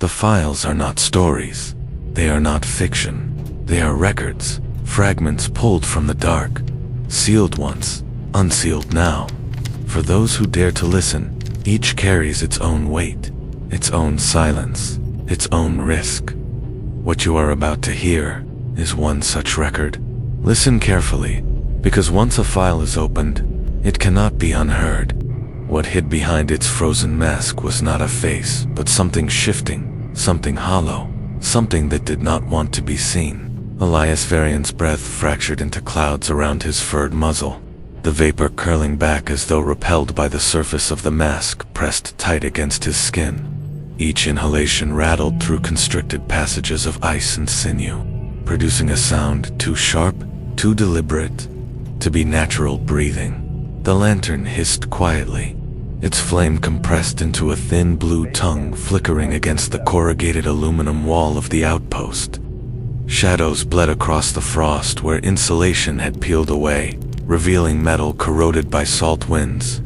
The files are not stories. They are not fiction. They are records, fragments pulled from the dark, sealed once, unsealed now. For those who dare to listen, each carries its own weight, its own silence, its own risk. What you are about to hear is one such record. Listen carefully, because once a file is opened, it cannot be unheard. What hid behind its frozen mask was not a face, but something shifting, something hollow, something that did not want to be seen. Elias Veyrien's breath fractured into clouds around his furred muzzle, the vapor curling back as though repelled by the surface of the mask pressed tight against his skin. Each inhalation rattled through constricted passages of ice and sinew, producing a sound too sharp, too deliberate, to be natural breathing. The lantern hissed quietly, its flame compressed into a thin blue tongue flickering against the corrugated aluminum wall of the outpost. Shadows bled across the frost where insulation had peeled away, revealing metal corroded by salt winds.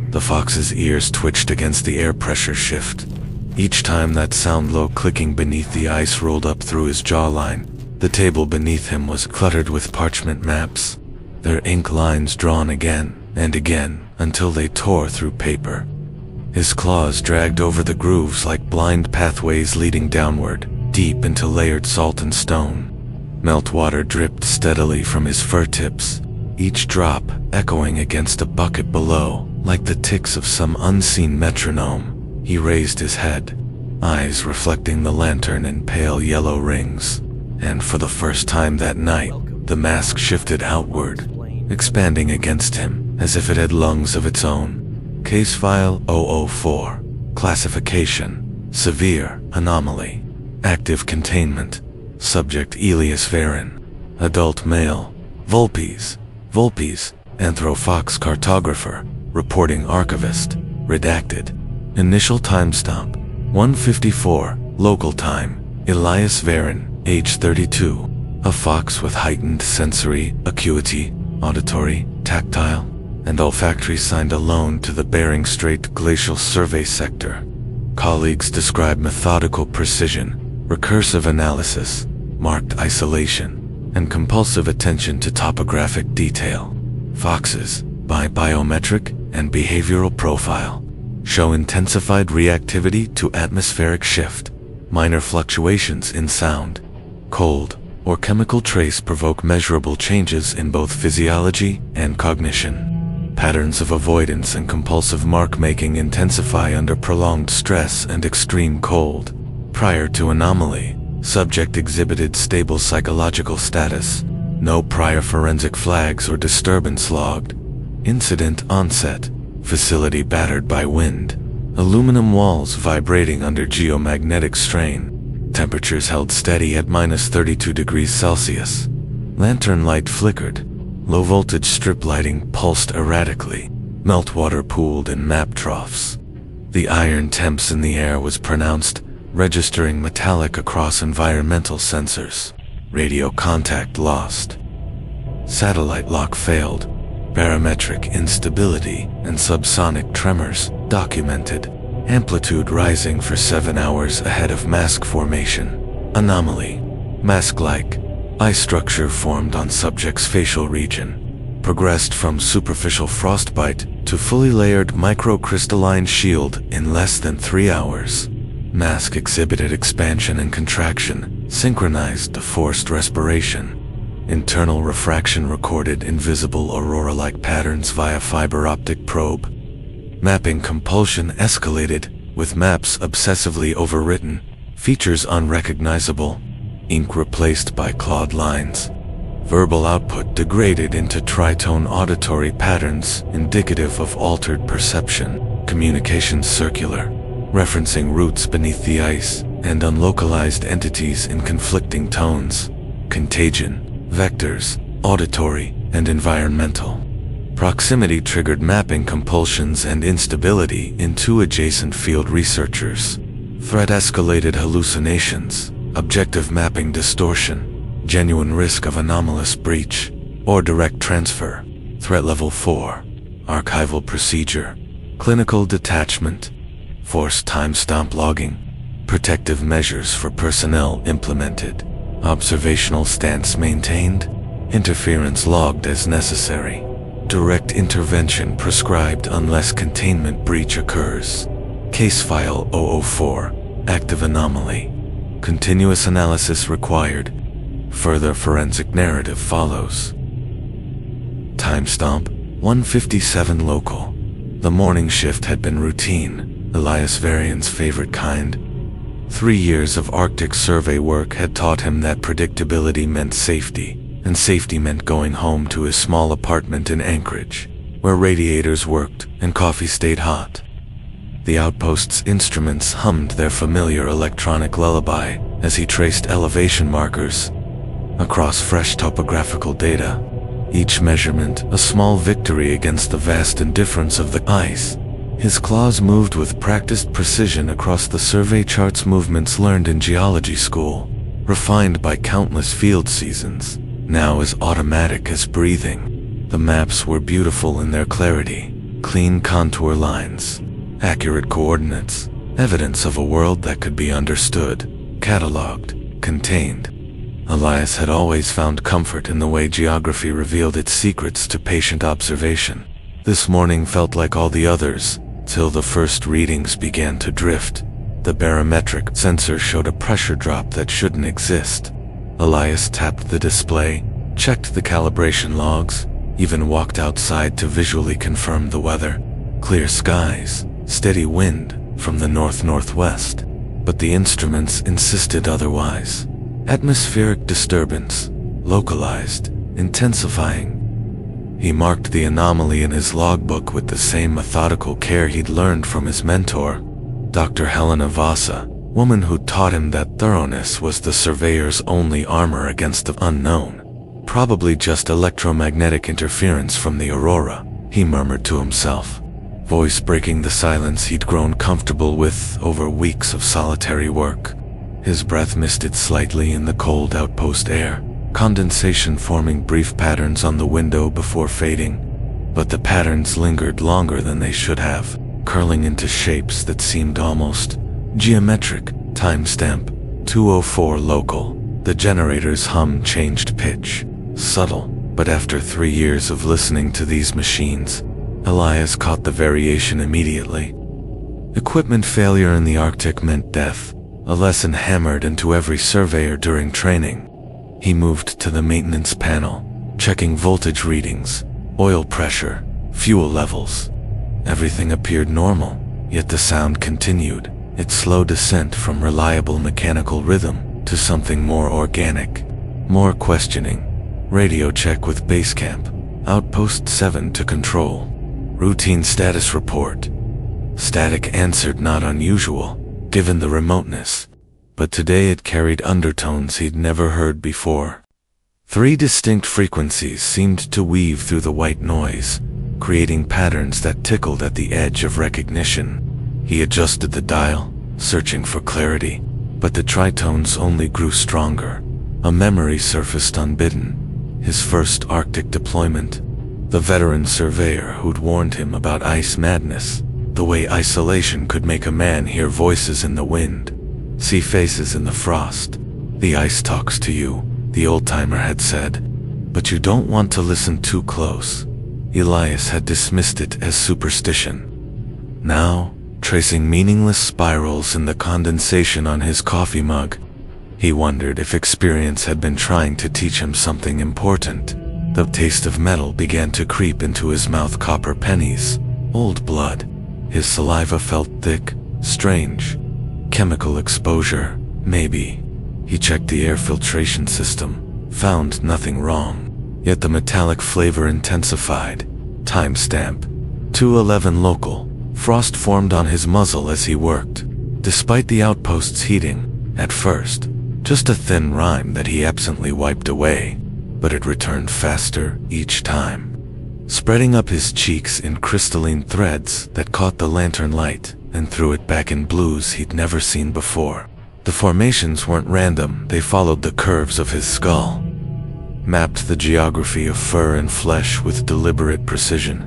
The fox's ears twitched against the air pressure shift. Each time that sound low clicking beneath the ice rolled up through his jawline, the table beneath him was cluttered with parchment maps, their ink lines drawn again and again until they tore through paper. His claws dragged over the grooves like blind pathways leading downward, deep into layered salt and stone. Meltwater dripped steadily from his fur tips, each drop echoing against a bucket below, like the ticks of some unseen metronome. He raised his head, eyes reflecting the lantern in pale yellow rings, and for the first time that night, the mask shifted outward, expanding against him as if it had lungs of its own. Case File 004. Classification: Severe Anomaly. Active Containment. Subject: Elias Veyrien. Adult Male. Vulpes. Fox Cartographer. Reporting Archivist. Redacted. Initial timestamp: 1:54 local time. Elias Veyrien, age 32. A fox with heightened sensory acuity, auditory, tactile, and olfactory, signed alone to the Bering Strait Glacial Survey Sector. Colleagues describe methodical precision, recursive analysis, marked isolation, and compulsive attention to topographic detail. Foxes, by biometric and behavioral profile, show intensified reactivity to atmospheric shift. Minor fluctuations in sound, cold, or chemical trace provoke measurable changes in both physiology and cognition. Patterns of avoidance and compulsive mark-making intensify under prolonged stress and extreme cold. Prior to Anomaly, subject exhibited stable psychological status, no prior forensic flags or disturbance logged. Incident: Onset, facility battered by wind, aluminum walls vibrating under geomagnetic strain, temperatures held steady at -32 degrees Celsius. Lantern light flickered, low voltage strip lighting pulsed erratically, meltwater pooled in map troughs. The iron temps in the air was pronounced, registering metallic across environmental sensors. Radio contact lost. Satellite lock failed. Barometric instability and subsonic tremors documented, amplitude rising for 7 hours ahead of mask formation. Anomaly: mask-like, eye structure formed on subject's facial region, progressed from superficial frostbite to fully layered microcrystalline shield in less than 3 hours. Mask exhibited expansion and contraction, synchronized to forced respiration. Internal refraction recorded invisible aurora-like patterns via fiber optic probe. Mapping compulsion escalated, with maps obsessively overwritten, features unrecognizable, ink replaced by clawed lines. Verbal output degraded into tritone auditory patterns indicative of altered perception. Communications circular, referencing roots beneath the ice and unlocalized entities in conflicting tones. Contagion, vectors, auditory, and environmental. Proximity triggered mapping compulsions and instability in 2 adjacent field researchers. Threat escalated hallucinations, objective mapping distortion, genuine risk of anomalous breach, or direct transfer. Threat level 4. Archival procedure, clinical detachment, forced timestamp logging, Protective measures for personnel implemented. Observational stance maintained. Interference logged as necessary. Direct intervention prescribed unless containment breach occurs. Case File 004, Active Anomaly. Continuous analysis required. Further forensic narrative follows. Timestamp 1:57 local. The morning shift had been routine, Elias Veyrien's favorite kind. 3 years of Arctic survey work had taught him that predictability meant safety, and safety meant going home to his small apartment in Anchorage, where radiators worked and coffee stayed hot. The outpost's instruments hummed their familiar electronic lullaby as he traced elevation markers across fresh topographical data. Each measurement a small victory against the vast indifference of the ice. His claws moved with practiced precision across the survey chart's movements learned in geology school, refined by countless field seasons, now as automatic as breathing. The maps were beautiful in their clarity, clean contour lines, accurate coordinates, evidence of a world that could be understood, catalogued, contained. Elias had always found comfort in the way geography revealed its secrets to patient observation. This morning felt like all the others, till the first readings began to drift. The barometric sensor showed a pressure drop that shouldn't exist. Elias tapped the display, checked the calibration logs, even walked outside to visually confirm the weather. Clear skies, steady wind from the north-northwest. But the instruments insisted otherwise. Atmospheric disturbance, localized, intensifying. He marked the anomaly in his logbook with the same methodical care he'd learned from his mentor, Dr. Helena Vasa, woman who taught him that thoroughness was the surveyor's only armor against the unknown. Probably just electromagnetic interference from the aurora, he murmured to himself, voice breaking the silence he'd grown comfortable with over weeks of solitary work. His breath misted slightly in the cold outpost air, condensation forming brief patterns on the window before fading. But the patterns lingered longer than they should have, curling into shapes that seemed almost geometric. Timestamp 2:04 local. The generator's hum changed pitch, subtle, but after 3 years of listening to these machines, Elias caught the variation immediately. Equipment failure in the Arctic meant death, a lesson hammered into every surveyor during training. He moved to the maintenance panel, checking voltage readings, oil pressure, fuel levels. Everything appeared normal, yet the sound continued, its slow descent from reliable mechanical rhythm to something more organic, more questioning. Radio check with base camp, Outpost 7 to control. Routine status report. Static answered not unusual, given the remoteness, but today it carried undertones he'd never heard before. 3 distinct frequencies seemed to weave through the white noise, creating patterns that tickled at the edge of recognition. He adjusted the dial, searching for clarity, but the tritones only grew stronger. A memory surfaced unbidden. His first Arctic deployment. The veteran surveyor who'd warned him about ice madness, the way isolation could make a man hear voices in the wind, see faces in the frost. The ice talks to you, the old-timer had said, but you don't want to listen too close. Elias had dismissed it as superstition. Now, tracing meaningless spirals in the condensation on his coffee mug, he wondered if experience had been trying to teach him something important. The taste of metal began to creep into his mouth, copper pennies, old blood. His saliva felt thick, strange. Chemical exposure, maybe. He checked the air filtration system, found nothing wrong. Yet the metallic flavor intensified. Timestamp 2:11 local. Frost formed on his muzzle as he worked. Despite the outpost's heating, at first, just a thin rime that he absently wiped away, but it returned faster each time, spreading up his cheeks in crystalline threads that caught the lantern light and threw it back in blues he'd never seen before. The formations weren't random, they followed the curves of his skull, mapped the geography of fur and flesh with deliberate precision.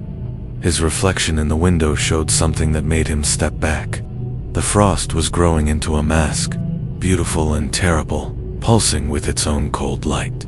His reflection in the window showed something that made him step back. The frost was growing into a mask, beautiful and terrible, pulsing with its own cold light.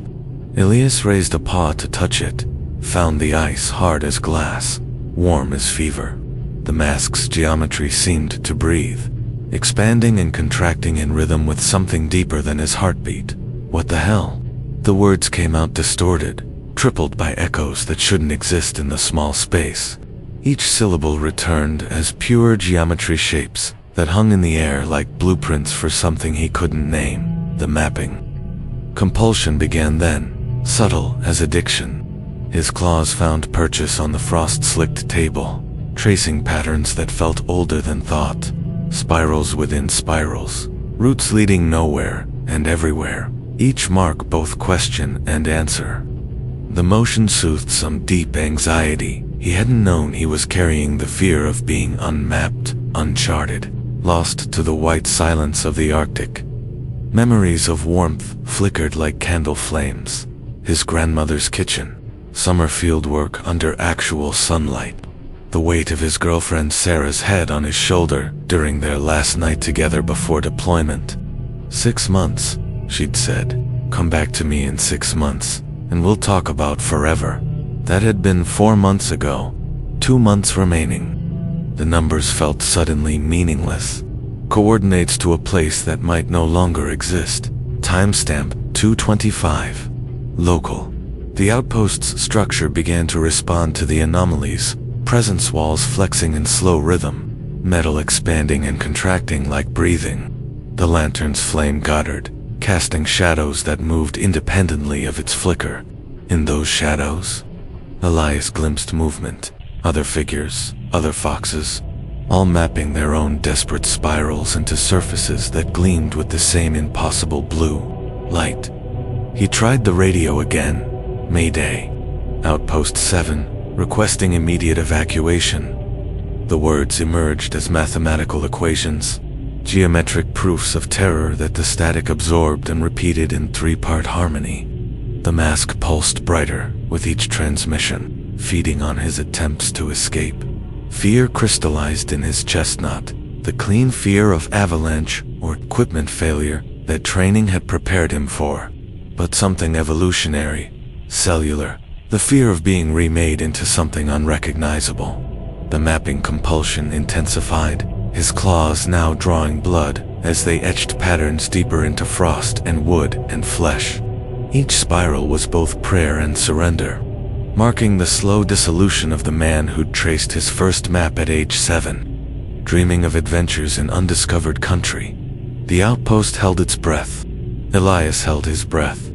Elias raised a paw to touch it, found the ice hard as glass, warm as fever. The mask's geometry seemed to breathe, expanding and contracting in rhythm with something deeper than his heartbeat. What the hell? The words came out distorted, tripled by echoes that shouldn't exist in the small space. Each syllable returned as pure geometry shapes that hung in the air like blueprints for something he couldn't name, the mapping. Compulsion began then, subtle as addiction. His claws found purchase on the frost-slicked table, tracing patterns that felt older than thought, spirals within spirals, roots leading nowhere and everywhere, each mark both question and answer. The motion soothed some deep anxiety. He hadn't known he was carrying the fear of being unmapped, uncharted, lost to the white silence of the Arctic. Memories of warmth flickered like candle flames. His grandmother's kitchen, summer fieldwork under actual sunlight, the weight of his girlfriend Sarah's head on his shoulder during their last night together before deployment. 6 months, she'd said. Come back to me in 6 months, and we'll talk about forever. That had been 4 months ago, 2 months remaining. The numbers felt suddenly meaningless. Coordinates to a place that might no longer exist. Timestamp 225. Local. The outpost's structure began to respond to the anomalies, presence walls flexing in slow rhythm, metal expanding and contracting like breathing. The lantern's flame guttered, casting shadows that moved independently of its flicker. In those shadows, Elias glimpsed movement, other figures, other foxes, all mapping their own desperate spirals into surfaces that gleamed with the same impossible blue light. He tried the radio again. Mayday. Outpost 7, requesting immediate evacuation. The words emerged as mathematical equations, geometric proofs of terror that the static absorbed and repeated in 3-part harmony. The mask pulsed brighter with each transmission, feeding on his attempts to escape. Fear crystallized in his chestnut, the clean fear of avalanche or equipment failure that training had prepared him for. But something evolutionary, cellular, the fear of being remade into something unrecognizable. The mapping compulsion intensified, his claws now drawing blood as they etched patterns deeper into frost and wood and flesh. Each spiral was both prayer and surrender, marking the slow dissolution of the man who'd traced his first map at age 7, dreaming of adventures in undiscovered country. The outpost held its breath. Elias held his breath.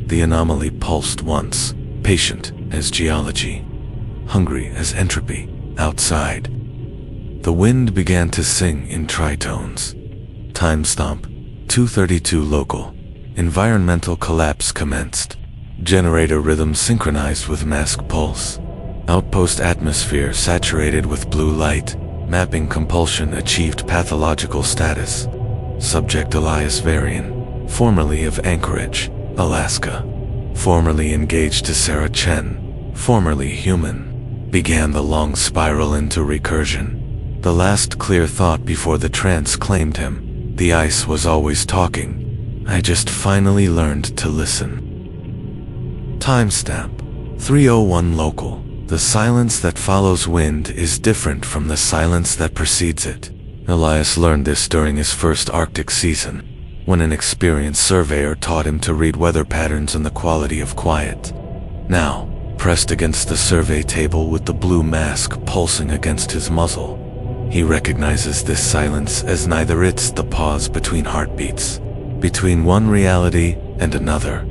The anomaly pulsed once, patient as geology, hungry as entropy, outside. The wind began to sing in tritones. Timestamp 232 local. Environmental collapse commenced. Generator rhythm synchronized with mask pulse. Outpost atmosphere saturated with blue light. Mapping compulsion achieved pathological status. Subject Elias Veyrien, formerly of Anchorage, Alaska. Formerly engaged to Sarah Chen, formerly human. Began the long spiral into recursion. The last clear thought before the trance claimed him. The ice was always talking. I just finally learned to listen. Timestamp 301 local. The silence that follows wind is different from the silence that precedes it. Elias learned this during his first Arctic season, when an experienced surveyor taught him to read weather patterns and the quality of quiet. Now, pressed against the survey table with the blue mask pulsing against his muzzle, he recognizes this silence as neither it's the pause between heartbeats, between one reality and another.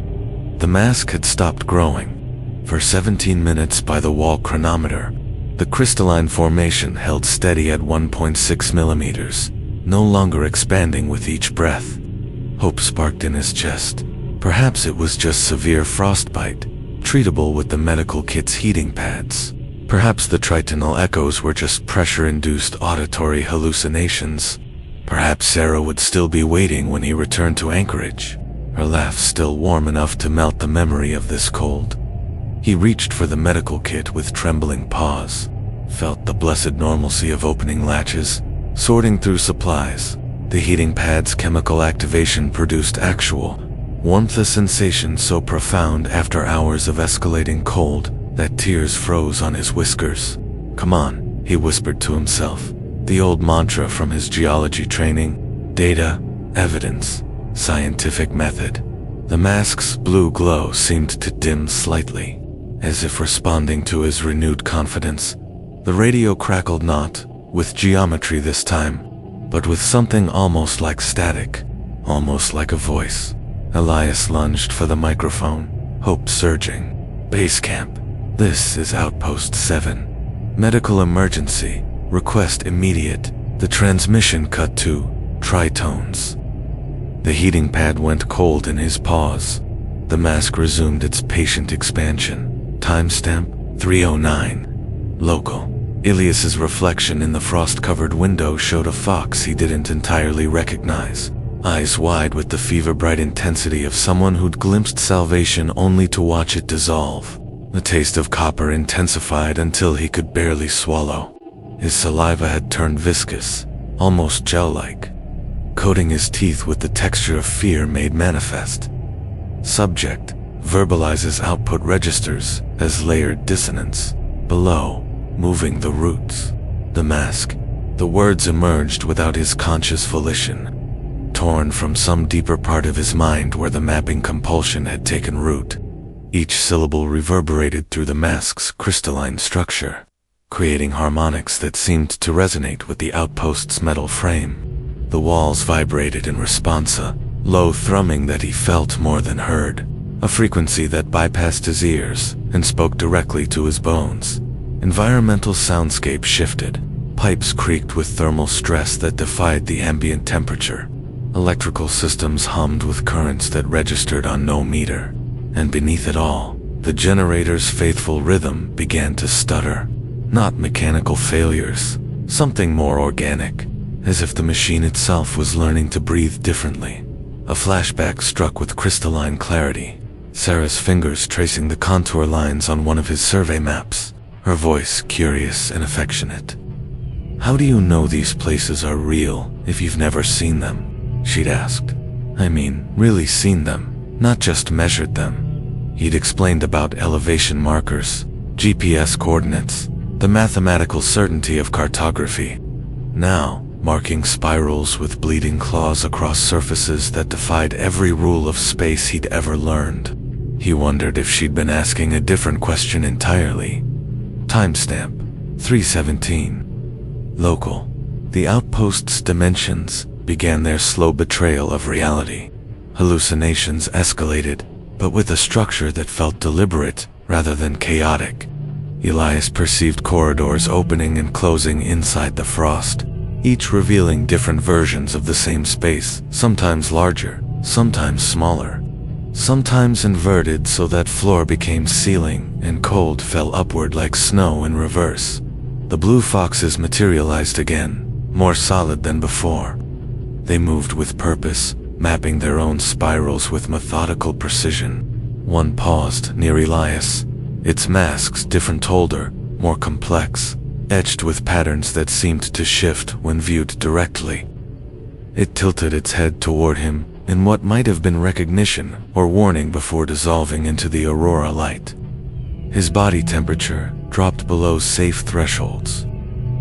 The mask had stopped growing. For 17 minutes by the wall chronometer, the crystalline formation held steady at 1.6 millimeters, no longer expanding with each breath. Hope sparked in his chest. Perhaps it was just severe frostbite, treatable with the medical kit's heating pads. Perhaps the tritonal echoes were just pressure-induced auditory hallucinations. Perhaps Sarah would still be waiting when he returned to Anchorage, her laugh still warm enough to melt the memory of this cold. He reached for the medical kit with trembling paws, felt the blessed normalcy of opening latches, Sorting through supplies, the heating pad's chemical activation produced actual warmth, a sensation so profound after hours of escalating cold that tears froze on his whiskers. "Come on," he whispered to himself, the old mantra from his geology training: data, evidence, scientific method. The mask's blue glow seemed to dim slightly, as if responding to his renewed confidence. The radio crackled, not with geometry this time, but with something almost like static, almost like a voice. Elias lunged for the microphone, hope surging. "Base camp. This is Outpost 7. Medical emergency. Request immediate." The transmission cut to tritones. The heating pad went cold in his paws. The mask resumed its patient expansion. Timestamp 309. Local. Elias's reflection in the frost-covered window showed a fox he didn't entirely recognize, eyes wide with the fever-bright intensity of someone who'd glimpsed salvation only to watch it dissolve. The taste of copper intensified until he could barely swallow. His saliva had turned viscous, almost gel-like, coating his teeth with the texture of fear made manifest. Subject verbalizes output registers as layered dissonance. Below, moving the roots. The mask. The words emerged without his conscious volition, torn from some deeper part of his mind where the mapping compulsion had taken root. Each syllable reverberated through the mask's crystalline structure, creating harmonics that seemed to resonate with the outpost's metal frame. The walls vibrated in response, a low thrumming that he felt more than heard, a frequency that bypassed his ears and spoke directly to his bones. Environmental soundscape shifted. Pipes creaked with thermal stress that defied the ambient temperature. Electrical systems hummed with currents that registered on no meter. And beneath it all, the generator's faithful rhythm began to stutter. Not mechanical failures, something more organic, as if the machine itself was learning to breathe differently. A flashback struck with crystalline clarity. Sarah's fingers tracing the contour lines on one of his survey maps, her voice curious and affectionate. "How do you know these places are real if you've never seen them?" she'd asked. "I mean, really seen them, not just measured them." He'd explained about elevation markers, GPS coordinates, the mathematical certainty of cartography. Now, marking spirals with bleeding claws across surfaces that defied every rule of space he'd ever learned. He wondered if she'd been asking a different question entirely. Timestamp 317. Local. The outpost's dimensions began their slow betrayal of reality. Hallucinations escalated, but with a structure that felt deliberate rather than chaotic. Elias perceived corridors opening and closing inside the frost, each revealing different versions of the same space, sometimes larger, sometimes smaller, sometimes inverted so that floor became ceiling and cold fell upward like snow in reverse. The blue foxes materialized again, more solid than before. They moved with purpose, mapping their own spirals with methodical precision. One paused near Elias, its masks different, older, more complex, etched with patterns that seemed to shift when viewed directly. It tilted its head toward him in what might have been recognition or warning before dissolving into the aurora light. His body temperature dropped below safe thresholds,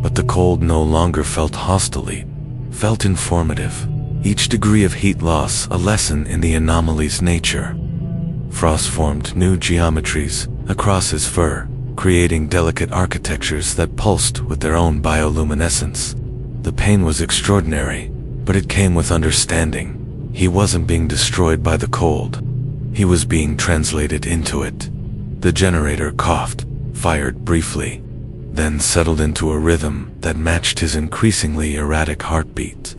but the cold no longer felt hostile, felt informative. Each degree of heat loss a lesson in the anomaly's nature. Frost formed new geometries across his fur, creating delicate architectures that pulsed with their own bioluminescence. The pain was extraordinary, but it came with understanding. He wasn't being destroyed by the cold. He was being translated into it. The generator coughed, fired briefly, then settled into a rhythm that matched his increasingly erratic heartbeat.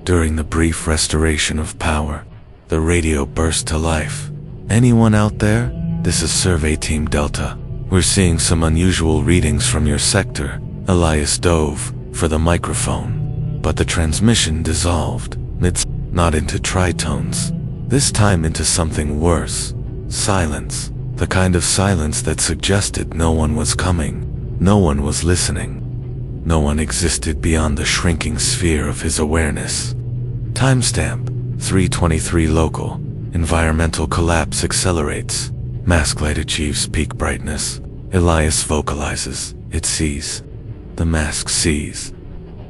During the brief restoration of power, the radio burst to life. "Anyone out there? This is Survey Team Delta. We're seeing some unusual readings from your sector." Elias dove for the microphone, but the transmission dissolved, not into tritones, this time into something worse. Silence. The kind of silence that suggested no one was coming, no one was listening. No one existed beyond the shrinking sphere of his awareness. Timestamp 3:23 local. Environmental collapse accelerates. Mask light achieves peak brightness. Elias vocalizes. It sees. The mask sees.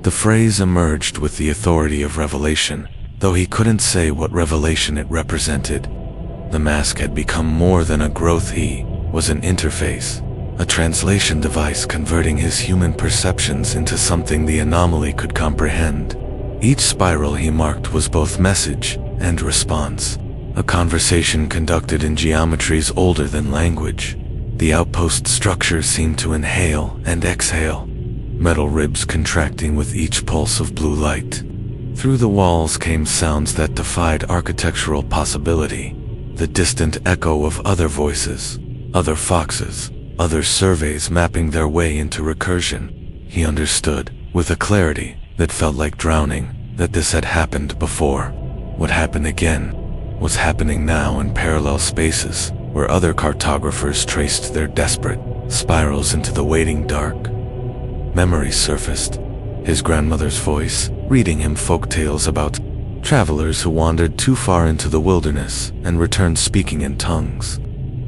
The phrase emerged with the authority of revelation, though he couldn't say what revelation it represented. The mask had become more than a growth. He was an interface, a translation device converting his human perceptions into something the anomaly could comprehend. Each spiral he marked was both message and response, a conversation conducted in geometries older than language. The outpost structure seemed to inhale and exhale, metal ribs contracting with each pulse of blue light. Through the walls came sounds that defied architectural possibility, the distant echo of other voices, other foxes, other surveys mapping their way into recursion. He understood, with a clarity that felt like drowning, that this had happened before, would happen again, was happening now in parallel spaces, where other cartographers traced their desperate spirals into the waiting dark. Memories surfaced, his grandmother's voice, reading him folk tales about travelers who wandered too far into the wilderness and returned speaking in tongues,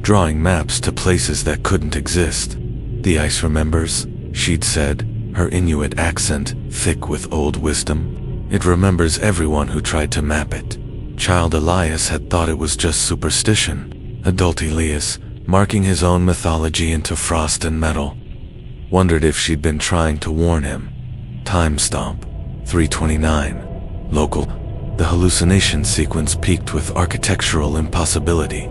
drawing maps to places that couldn't exist. The ice remembers, she'd said, her Inuit accent thick with old wisdom. It remembers everyone who tried to map it. Child Elias had thought it was just superstition. Adult Elias, marking his own mythology into frost and metal, wondered if she'd been trying to warn him. Timestamp 3:29 local. The hallucination sequence peaked with architectural impossibility.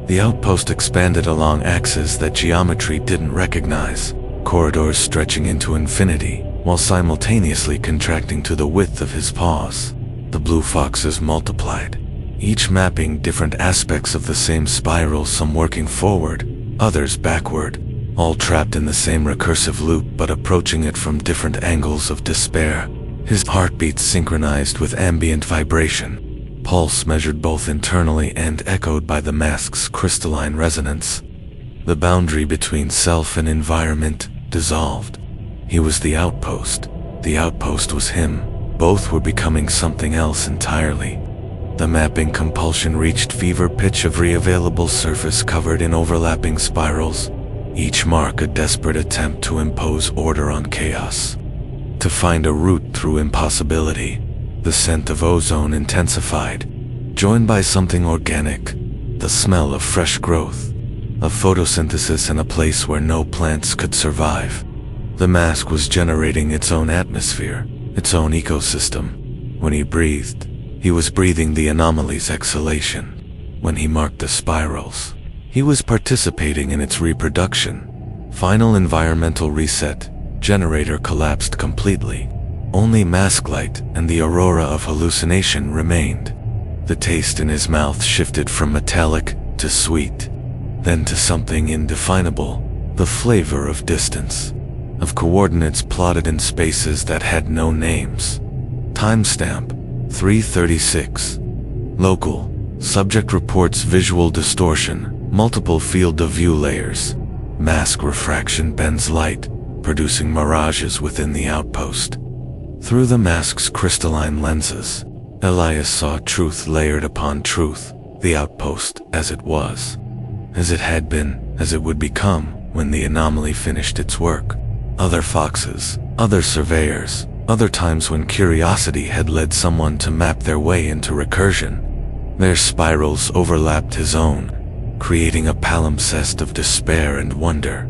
The outpost expanded along axes that geometry didn't recognize, corridors stretching into infinity, while simultaneously contracting to the width of his paws. The blue foxes multiplied, each mapping different aspects of the same spiral, some working forward, others backward, all trapped in the same recursive loop but approaching it from different angles of despair. His heartbeat synchronized with ambient vibration, pulse measured both internally and echoed by the mask's crystalline resonance. The boundary between self and environment dissolved. He was the outpost was him. Both were becoming something else entirely. The mapping compulsion reached fever pitch of re-available surface covered in overlapping spirals, each mark a desperate attempt to impose order on chaos, to find a route through impossibility. The scent of ozone intensified, joined by something organic, the smell of fresh growth, of photosynthesis in a place where no plants could survive. The mask was generating its own atmosphere, its own ecosystem. When he breathed, he was breathing the anomaly's exhalation. When he marked the spirals, he was participating in its reproduction. Final environmental reset. Generator collapsed completely. Only mask light and the aurora of hallucination remained. The taste in his mouth shifted from metallic to sweet, then to something indefinable, the flavor of distance, of coordinates plotted in spaces that had no names. Timestamp 3:36 local. Subject reports visual distortion, multiple field of view layers. Mask refraction bends light, producing mirages within the outpost. Through the mask's crystalline lenses, Elias saw truth layered upon truth, the outpost as it was, as it had been, as it would become when the anomaly finished its work. Other foxes, other surveyors, other times when curiosity had led someone to map their way into recursion. Their spirals overlapped his own, creating a palimpsest of despair and wonder.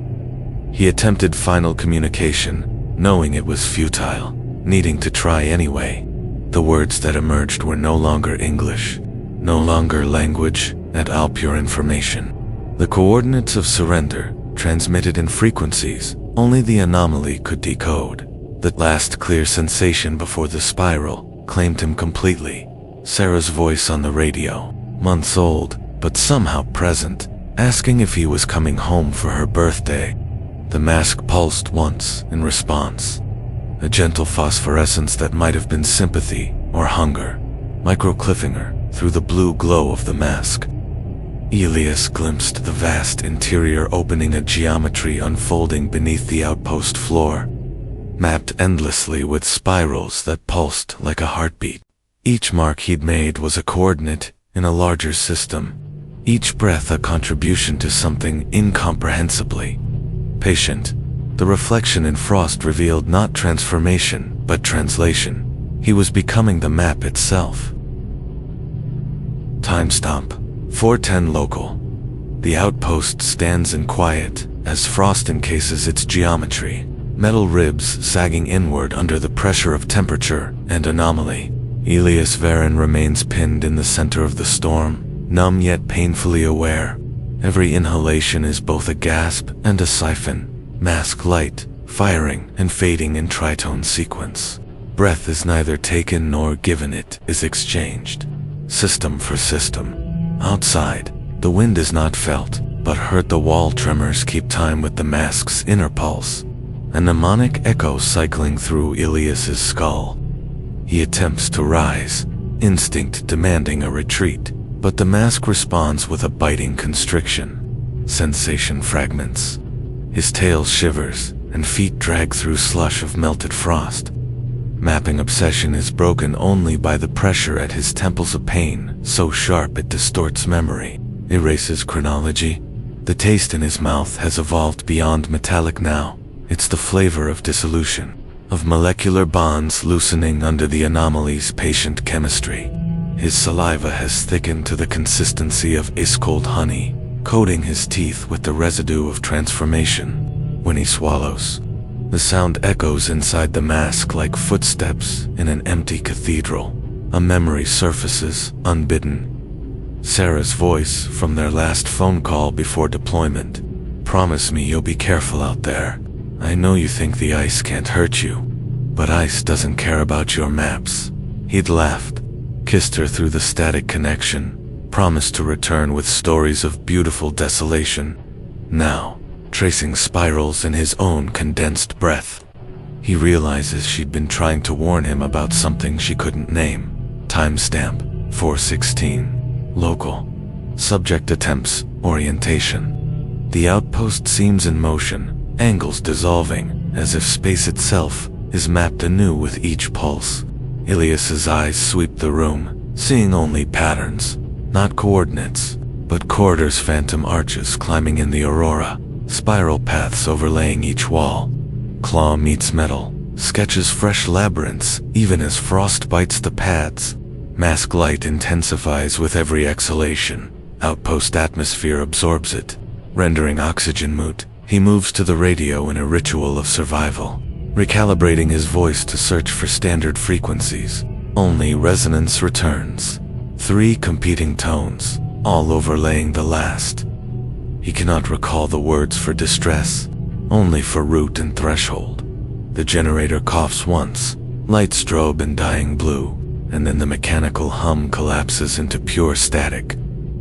He attempted final communication, knowing it was futile, needing to try anyway. The words that emerged were no longer English, no longer language, and all pure information. The coordinates of surrender, transmitted in frequencies only the anomaly could decode. The last clear sensation before the spiral claimed him completely. Sarah's voice on the radio, months old, but somehow present, asking if he was coming home for her birthday. The mask pulsed once in response, a gentle phosphorescence that might have been sympathy or hunger, micro-cliffing her through the blue glow of the mask. Elias glimpsed the vast interior opening, a geometry unfolding beneath the outpost floor. mapped endlessly with spirals that pulsed like a heartbeat. Each mark he'd made was a coordinate in a larger system, each breath a contribution to something incomprehensibly patient. The reflection in frost revealed not transformation, but translation. He was becoming the map itself. Timestamp 4:10 local. The outpost stands in quiet as frost encases its geometry, metal ribs sagging inward under the pressure of temperature and anomaly. Elias Veyrien remains pinned in the center of the storm, numb yet painfully aware. Every inhalation is both a gasp and a siphon, mask light, firing and fading in tritone sequence. Breath is neither taken nor given, it is exchanged, system for system. Outside, the wind is not felt, but heard. The wall tremors keep time with the mask's inner pulse, a mnemonic echo cycling through Elias's skull. He attempts to rise, instinct demanding a retreat, but the mask responds with a biting constriction. Sensation fragments. His tail shivers, and feet drag through slush of melted frost. Mapping obsession is broken only by the pressure at his temples, a pain so sharp it distorts memory, erases chronology. The taste in his mouth has evolved beyond metallic now. It's the flavor of dissolution, of molecular bonds loosening under the Anomaly's patient chemistry. His saliva has thickened to the consistency of ice-cold honey, coating his teeth with the residue of transformation. When he swallows, the sound echoes inside the mask like footsteps in an empty cathedral. A memory surfaces, unbidden. Sarah's voice from their last phone call before deployment. "Promise me you'll be careful out there. I know you think the ice can't hurt you, but ice doesn't care about your maps." He'd laughed, kissed her through the static connection, promised to return with stories of beautiful desolation. Now, tracing spirals in his own condensed breath, he realizes she'd been trying to warn him about something she couldn't name. Timestamp 4:16 local. Subject attempts orientation. The outpost seems in motion, angles dissolving, as if space itself is mapped anew with each pulse. Elias's eyes sweep the room, seeing only patterns, not coordinates, but corridors, phantom arches climbing in the aurora, spiral paths overlaying each wall. Claw meets metal, sketches fresh labyrinths even as frost bites the pads. Mask light intensifies with every exhalation. Outpost atmosphere absorbs it, rendering oxygen moot. He moves to the radio in a ritual of survival, recalibrating his voice to search for standard frequencies. Only resonance returns. 3 competing tones, all overlaying the last. He cannot recall the words for distress, only for root and threshold. The generator coughs once, light strobe in dying blue, and then the mechanical hum collapses into pure static.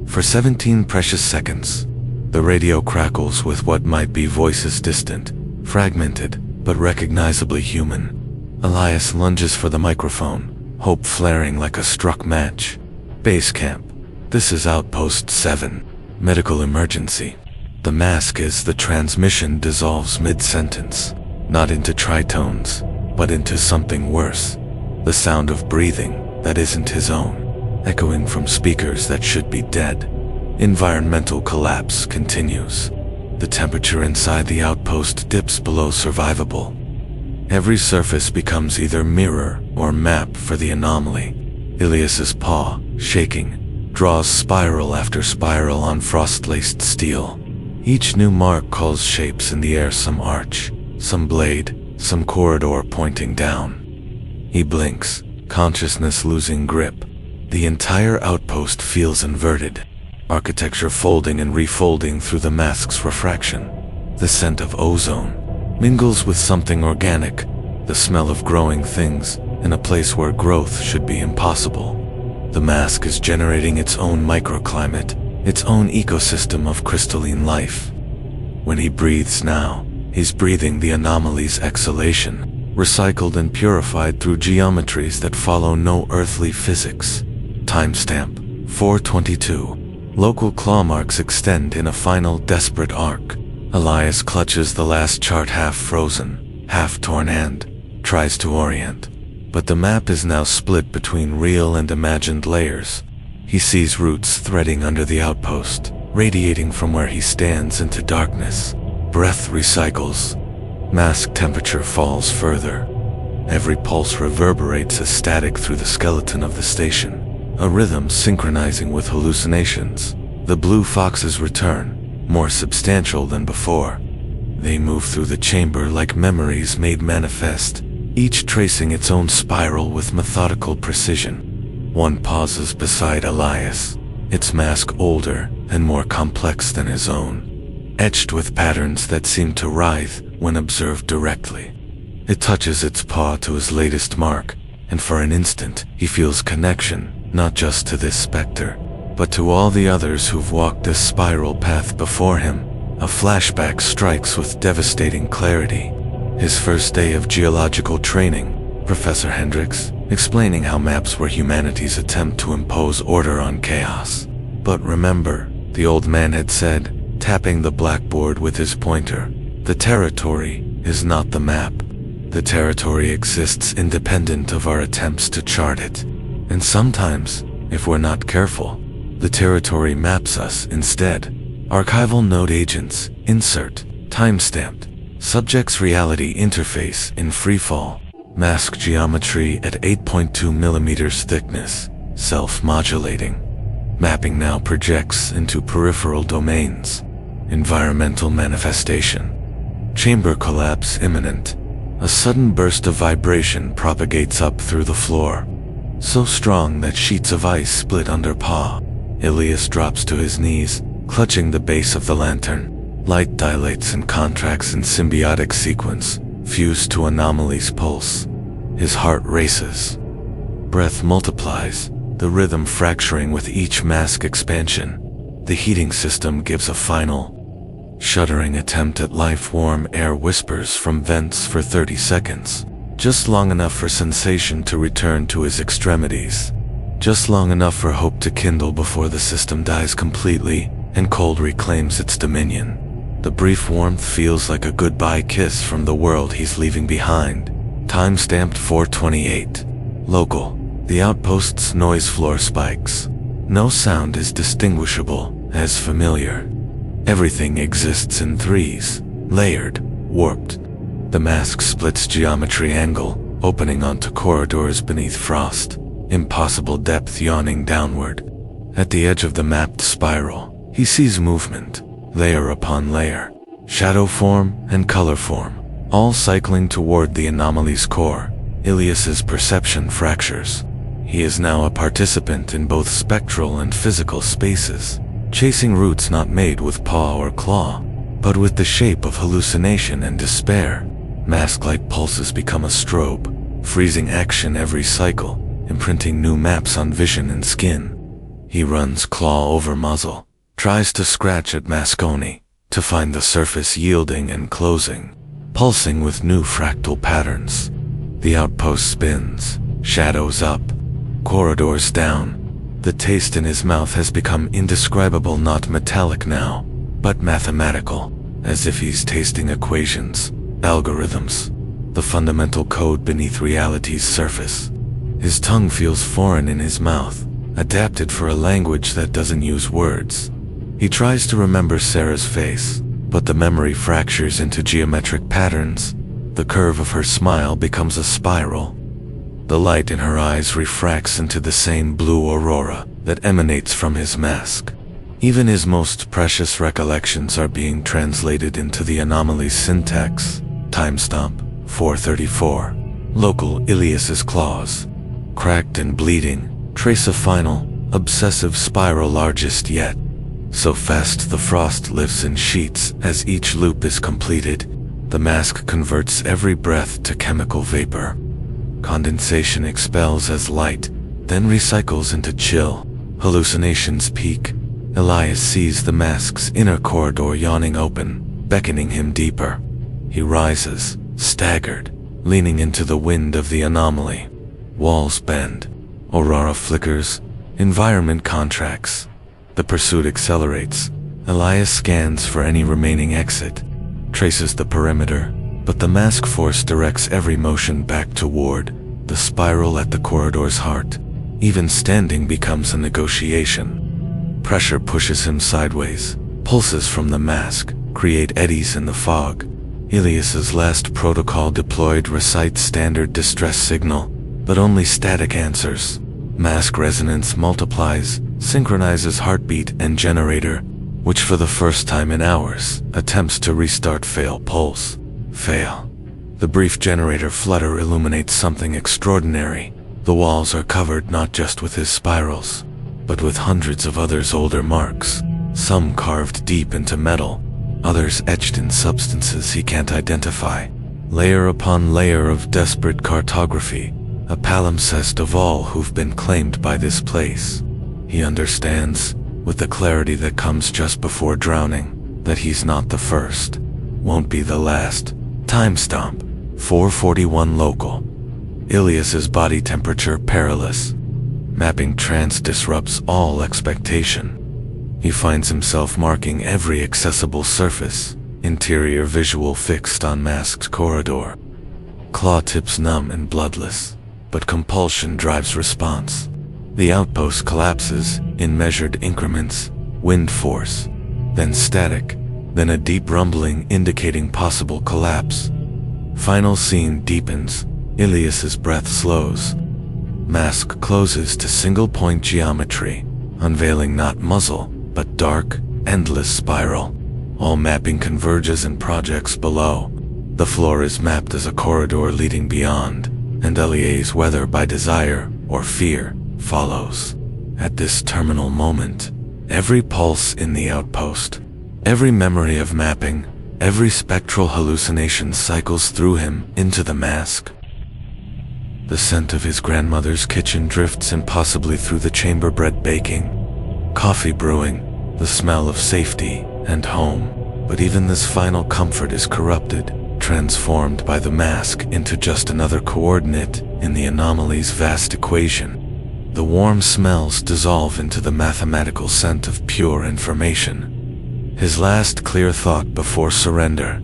For 17 precious seconds, the radio crackles with what might be voices, distant, fragmented, but recognizably human. Elias lunges for the microphone, hope flaring like a struck match. Base camp. This is Outpost 7. Medical emergency. The mask is the transmission dissolves mid-sentence, not into tritones, but into something worse. The sound of breathing that isn't his own, echoing from speakers that should be dead. Environmental collapse continues. The temperature inside the outpost dips below survivable. Every surface becomes either mirror or map for the anomaly. Elias's paw, shaking, draws spiral after spiral on frost-laced steel. Each new mark calls shapes in the air, some arch, some blade, some corridor pointing down. He blinks, consciousness losing grip. The entire outpost feels inverted, architecture folding and refolding through the mask's refraction. The scent of ozone mingles with something organic, the smell of growing things in a place where growth should be impossible. The mask is generating its own microclimate, its own ecosystem of crystalline life. When he breathes now, he's breathing the anomaly's exhalation, recycled and purified through geometries that follow no earthly physics. Timestamp 4:22. Local claw marks extend in a final desperate arc. Elias clutches the last chart, half frozen, half torn hand, tries to orient. But the map is now split between real and imagined layers. He sees roots threading under the outpost, radiating from where he stands into darkness. Breath recycles. Mask temperature falls further. Every pulse reverberates as static through the skeleton of the station, a rhythm synchronizing with hallucinations. The blue foxes return, more substantial than before. They move through the chamber like memories made manifest, each tracing its own spiral with methodical precision. One pauses beside Elias, its mask older and more complex than his own, etched with patterns that seem to writhe when observed directly. It touches its paw to his latest mark, and for an instant he feels connection, not just to this specter, but to all the others who've walked this spiral path before him. A flashback strikes with devastating clarity. His first day of geological training, Professor Hendricks explaining how maps were humanity's attempt to impose order on chaos. But remember, the old man had said, tapping the blackboard with his pointer, the territory is not the map. The territory exists independent of our attempts to chart it. And sometimes, if we're not careful, the territory maps us instead. Archival node agents, insert, timestamped, subject's reality interface in freefall, mask geometry at 8.2 mm thickness, self-modulating. Mapping now projects into peripheral domains. Environmental manifestation. Chamber collapse imminent. A sudden burst of vibration propagates up through the floor, so strong that sheets of ice split under paw. Elias drops to his knees, clutching the base of the lantern. Light dilates and contracts in symbiotic sequence, fused to Anomaly's pulse. His heart races. Breath multiplies, the rhythm fracturing with each mask expansion. The heating system gives a final, shuddering attempt at life-warm air whispers from vents for 30 seconds. Just long enough for sensation to return to his extremities. Just long enough for hope to kindle before the system dies completely and cold reclaims its dominion. The brief warmth feels like a goodbye kiss from the world he's leaving behind. Time-stamped 428. Local. The outpost's noise floor spikes. No sound is distinguishable as familiar. Everything exists in threes, layered, warped. The mask splits geometry angle, opening onto corridors beneath frost. Impossible depth yawning downward. At the edge of the mapped spiral, he sees movement, layer upon layer, shadow form and color form, all cycling toward the anomaly's core. Elias's perception fractures. He is now a participant in both spectral and physical spaces, chasing routes not made with paw or claw, but with the shape of hallucination and despair. Mask-like pulses become a strobe, freezing action every cycle, imprinting new maps on vision and skin. He runs claw over muzzle, tries to scratch at Masconi, to find the surface yielding and closing, pulsing with new fractal patterns. The outpost spins, shadows up, corridors down. The taste in his mouth has become indescribable, not metallic now, but mathematical, as if he's tasting equations, algorithms, the fundamental code beneath reality's surface. His tongue feels foreign in his mouth, adapted for a language that doesn't use words. He tries to remember Sarah's face, but the memory fractures into geometric patterns. The curve of her smile becomes a spiral. The light in her eyes refracts into the same blue aurora that emanates from his mask. Even his most precious recollections are being translated into the anomaly's syntax. Timestamp 434. Local Elias's claws, cracked and bleeding, trace a final, obsessive spiral largest yet. So fast the frost lifts in sheets as each loop is completed. The mask converts every breath to chemical vapor. Condensation expels as light, then recycles into chill. Hallucinations peak. Elias sees the mask's inner corridor yawning open, beckoning him deeper. He rises, staggered, leaning into the wind of the anomaly. Walls bend. Aurora flickers. Environment contracts. The pursuit accelerates. Elias scans for any remaining exit, traces the perimeter, but the mask force directs every motion back toward the spiral at the corridor's heart. Even standing becomes a negotiation. Pressure pushes him sideways. Pulses from the mask create eddies in the fog. Elias's last protocol deployed recites standard distress signal, but only static answers. Mask resonance multiplies, synchronizes heartbeat and generator, which for the first time in hours attempts to restart fail pulse. Fail. The brief generator flutter illuminates something extraordinary. The walls are covered not just with his spirals, but with hundreds of others' older marks, some carved deep into metal, others etched in substances he can't identify. Layer upon layer of desperate cartography, a palimpsest of all who've been claimed by this place. He understands, with the clarity that comes just before drowning, that he's not the first, won't be the last. Timestamp, 4:41 local. Elias's body temperature perilous. Mapping trance disrupts all expectation. He finds himself marking every accessible surface, interior visual fixed on masked corridor. Claw tips numb and bloodless, but compulsion drives response. The outpost collapses in measured increments, wind force, then static, then a deep rumbling indicating possible collapse. Final scene deepens. Elias's breath slows. Mask closes to single-point geometry, unveiling not muzzle, but dark, endless spiral. All mapping converges and projects below. The floor is mapped as a corridor leading beyond, and Elias, whether by desire or fear, follows. At this terminal moment, every pulse in the outpost, every memory of mapping, every spectral hallucination cycles through him into the mask. The scent of his grandmother's kitchen drifts impossibly through the chamber, bread baking, coffee brewing, the smell of safety and home. But even this final comfort is corrupted, transformed by the mask into just another coordinate in the Anomaly's vast equation. The warm smells dissolve into the mathematical scent of pure information. His last clear thought before surrender,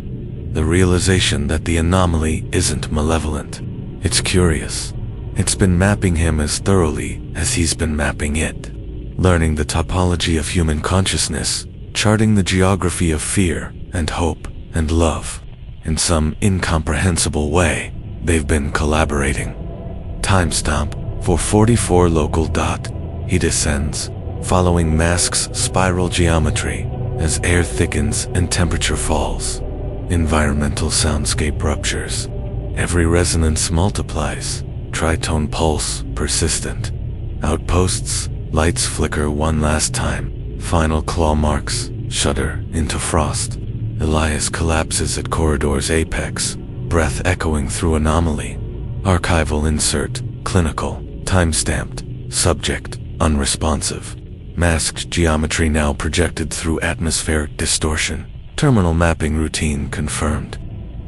the realization that the Anomaly isn't malevolent. It's curious. It's been mapping him as thoroughly as he's been mapping it. Learning the topology of human consciousness, charting the geography of fear and hope and love. In some incomprehensible way, they've been collaborating. Timestamp, 4:44 local. He descends, following Mask's spiral geometry, as air thickens and temperature falls. Environmental soundscape ruptures. Every resonance multiplies, tritone pulse persistent. Outposts, lights flicker one last time. Final claw marks shudder into frost. Elias collapses at corridor's apex, breath echoing through Anomaly. Archival insert, clinical, time-stamped, subject, unresponsive. Masked geometry now projected through atmospheric distortion. Terminal mapping routine confirmed.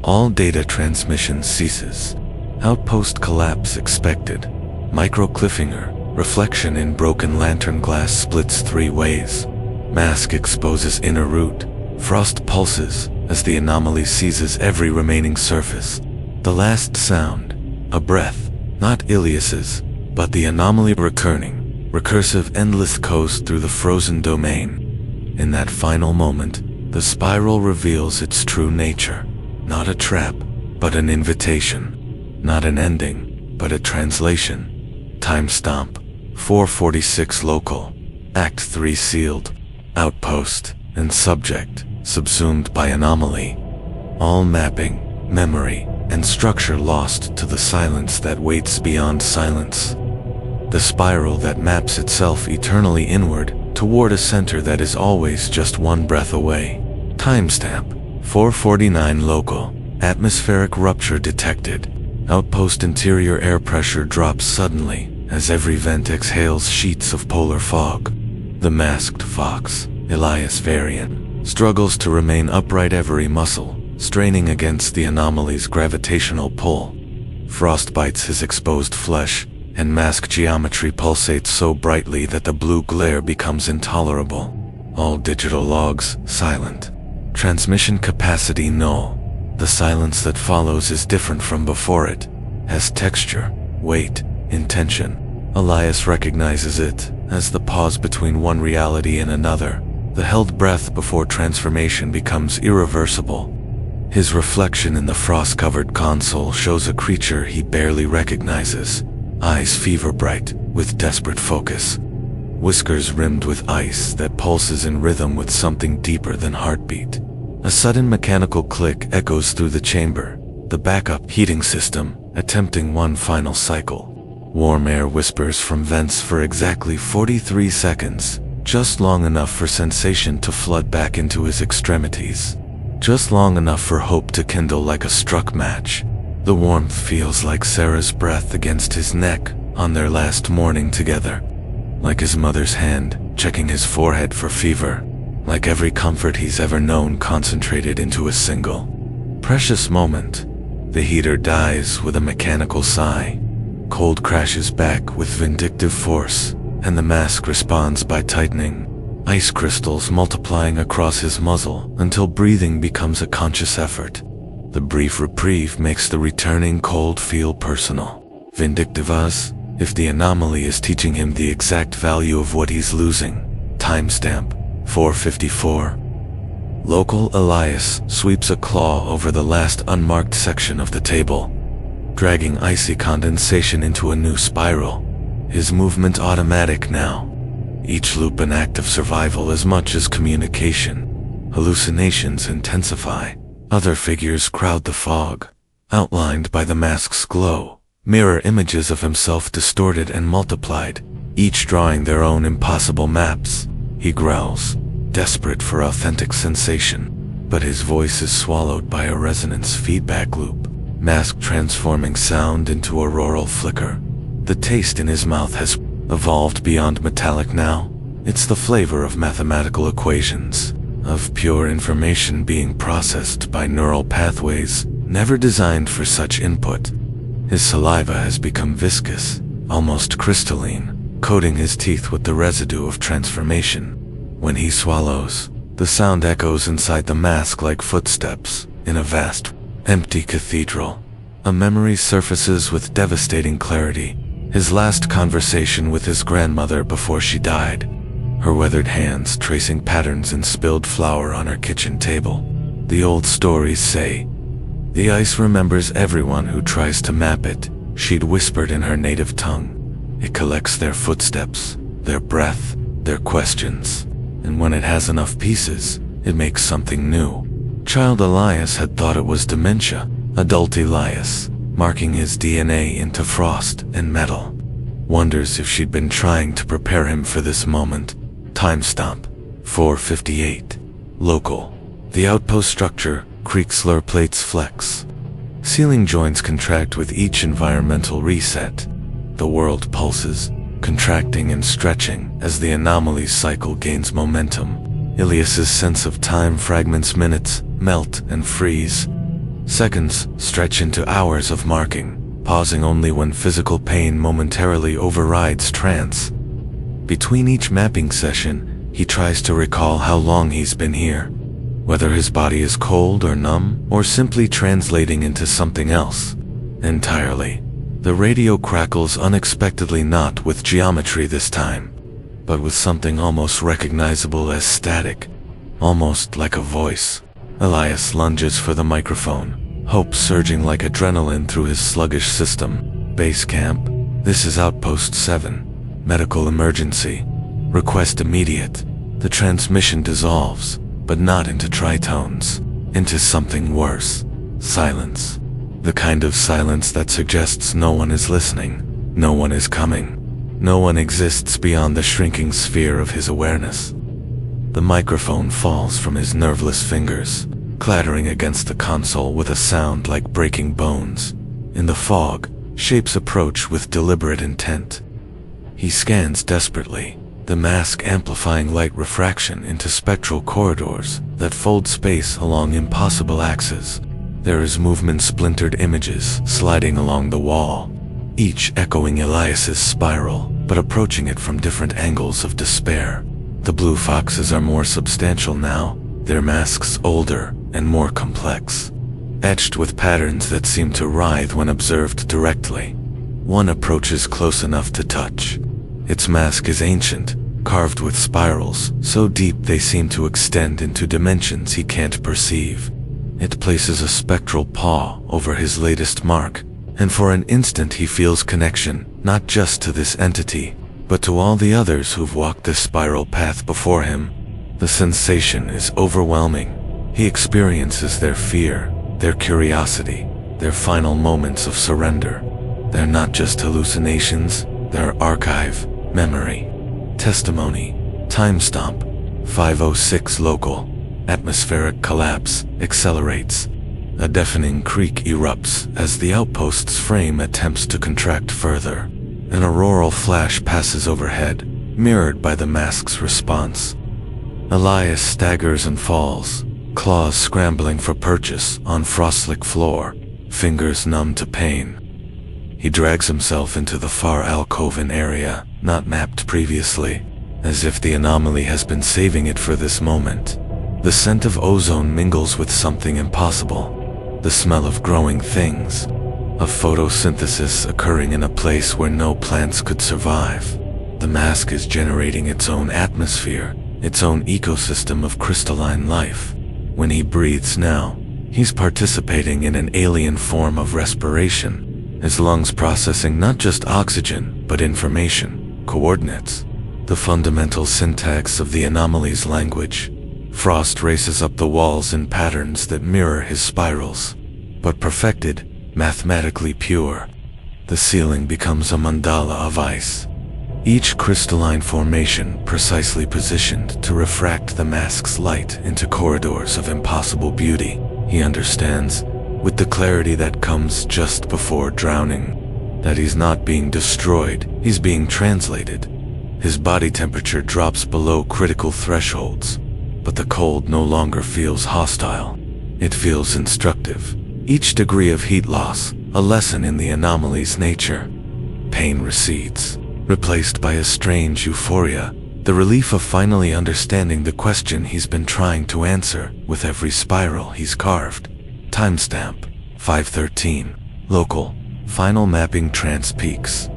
All data transmission ceases. Outpost collapse expected. Micro cliffhanger. Reflection in broken lantern glass splits 3 ways. Mask exposes inner root. Frost pulses as the Anomaly seizes every remaining surface. The last sound. A breath. Not Elias's, but the Anomaly returning. Recursive endless coast through the frozen domain. In that final moment, the spiral reveals its true nature. Not a trap, but an invitation. Not an ending, but a translation. Timestamp, 4:46 local. Act 3 sealed. Outpost and subject subsumed by Anomaly. All mapping, memory, and structure lost to the silence that waits beyond silence. The spiral that maps itself eternally inward toward a center that is always just one breath away. Timestamp, 4:49 local. Atmospheric rupture detected. Outpost interior air pressure drops suddenly as every vent exhales sheets of polar fog. The masked fox, Elias Veyrien, struggles to remain upright, every muscle straining against the Anomaly's gravitational pull. Frost bites his exposed flesh, and mask geometry pulsates so brightly that the blue glare becomes intolerable. All digital logs silent. Transmission capacity null. The silence that follows is different from before it, has texture, weight, intention. Elias recognizes it as the pause between one reality and another, the held breath before transformation becomes irreversible. His reflection in the frost-covered console shows a creature he barely recognizes, eyes fever-bright with desperate focus, whiskers rimmed with ice that pulses in rhythm with something deeper than heartbeat. A sudden mechanical click echoes through the chamber, the backup heating system attempting one final cycle. Warm air whispers from vents for exactly 43 seconds, just long enough for sensation to flood back into his extremities. Just long enough for hope to kindle like a struck match. The warmth feels like Sarah's breath against his neck on their last morning together. Like his mother's hand checking his forehead for fever. Like every comfort he's ever known concentrated into a single precious moment. The heater dies with a mechanical sigh. Cold crashes back with vindictive force, and the mask responds by tightening, ice crystals multiplying across his muzzle until breathing becomes a conscious effort. The brief reprieve makes the returning cold feel personal. Vindictive as if the anomaly is teaching him the exact value of what he's losing. Timestamp 4:54. Local Elias sweeps a claw over the last unmarked section of the table, dragging icy condensation into a new spiral. His movement automatic now. Each loop an act of survival as much as communication. Hallucinations intensify. Other figures crowd the fog, outlined by the mask's glow. Mirror images of himself distorted and multiplied, each drawing their own impossible maps. He growls, desperate for authentic sensation, but his voice is swallowed by a resonance feedback loop, mask transforming sound into auroral flicker. The taste in his mouth has evolved beyond metallic now. It's the flavor of mathematical equations, of pure information being processed by neural pathways never designed for such input. His saliva has become viscous, almost crystalline, coating his teeth with the residue of transformation. When he swallows, the sound echoes inside the mask like footsteps in a vast, empty cathedral. A memory surfaces with devastating clarity. His last conversation with his grandmother before she died. Her weathered hands tracing patterns in spilled flour on her kitchen table. The old stories say, "The ice remembers everyone who tries to map it," she'd whispered in her native tongue. It collects their footsteps, their breath, their questions, and when it has enough pieces, it makes something new. Child Elias had thought it was dementia. Adult Elias, marking his DNA into frost and metal, wonders if she'd been trying to prepare him for this moment. Timestamp 4:58. Local. The outpost structure creaks, slur plates flex. Ceiling joints contract with each environmental reset. The world pulses, contracting and stretching as the anomaly cycle gains momentum. Elias's sense of time fragments, minutes melt and freeze. Seconds stretch into hours of marking, pausing only when physical pain momentarily overrides trance. Between each mapping session, he tries to recall how long he's been here, whether his body is cold or numb, or simply translating into something else entirely. The radio crackles unexpectedly, not with geometry this time, but with something almost recognizable as static, almost like a voice. Elias lunges for the microphone, hope surging like adrenaline through his sluggish system. Base camp, this is Outpost 7. Medical emergency. Request immediate. The transmission dissolves, but not into tritones, into something worse. Silence. The kind of silence that suggests no one is listening, no one is coming, no one exists beyond the shrinking sphere of his awareness. The microphone falls from his nerveless fingers, clattering against the console with a sound like breaking bones. In the fog, shapes approach with deliberate intent. He scans desperately, the mask amplifying light refraction into spectral corridors that fold space along impossible axes. There is movement, splintered images sliding along the wall, each echoing Elias's spiral, but approaching it from different angles of despair. The blue foxes are more substantial now, their masks older and more complex. etched with patterns that seem to writhe when observed directly. One approaches close enough to touch. Its mask is ancient, carved with spirals, so deep they seem to extend into dimensions he can't perceive. It places a spectral paw over his latest mark, and for an instant he feels connection, not just to this entity, but to all the others who've walked this spiral path before him. The sensation is overwhelming. He experiences their fear, their curiosity, their final moments of surrender. They're not just hallucinations, they're archive, memory, testimony. Timestamp 5:06 local. Atmospheric collapse accelerates. A deafening creak erupts as the outpost's frame attempts to contract further. An auroral flash passes overhead, mirrored by the mask's response. Elias staggers and falls, claws scrambling for purchase on frostlick floor, fingers numb to pain. He drags himself into the far alcoven area, not mapped previously, as if the anomaly has been saving it for this moment. The scent of ozone mingles with something impossible. The smell of growing things, of photosynthesis occurring in a place where no plants could survive. The mask is generating its own atmosphere, its own ecosystem of crystalline life. When he breathes now, he's participating in an alien form of respiration, his lungs processing not just oxygen, but information, coordinates, the fundamental syntax of the Anomaly's language. Frost races up the walls in patterns that mirror his spirals, but perfected, mathematically pure. The ceiling becomes a mandala of ice, each crystalline formation precisely positioned to refract the mask's light into corridors of impossible beauty. He understands, with the clarity that comes just before drowning, that he's not being destroyed, he's being translated. His body temperature drops below critical thresholds, but the cold no longer feels hostile. It feels instructive. Each degree of heat loss, a lesson in the anomaly's nature. Pain recedes, replaced by a strange euphoria, the relief of finally understanding the question he's been trying to answer with every spiral he's carved. Timestamp 5:13 local. Final mapping trance peaks.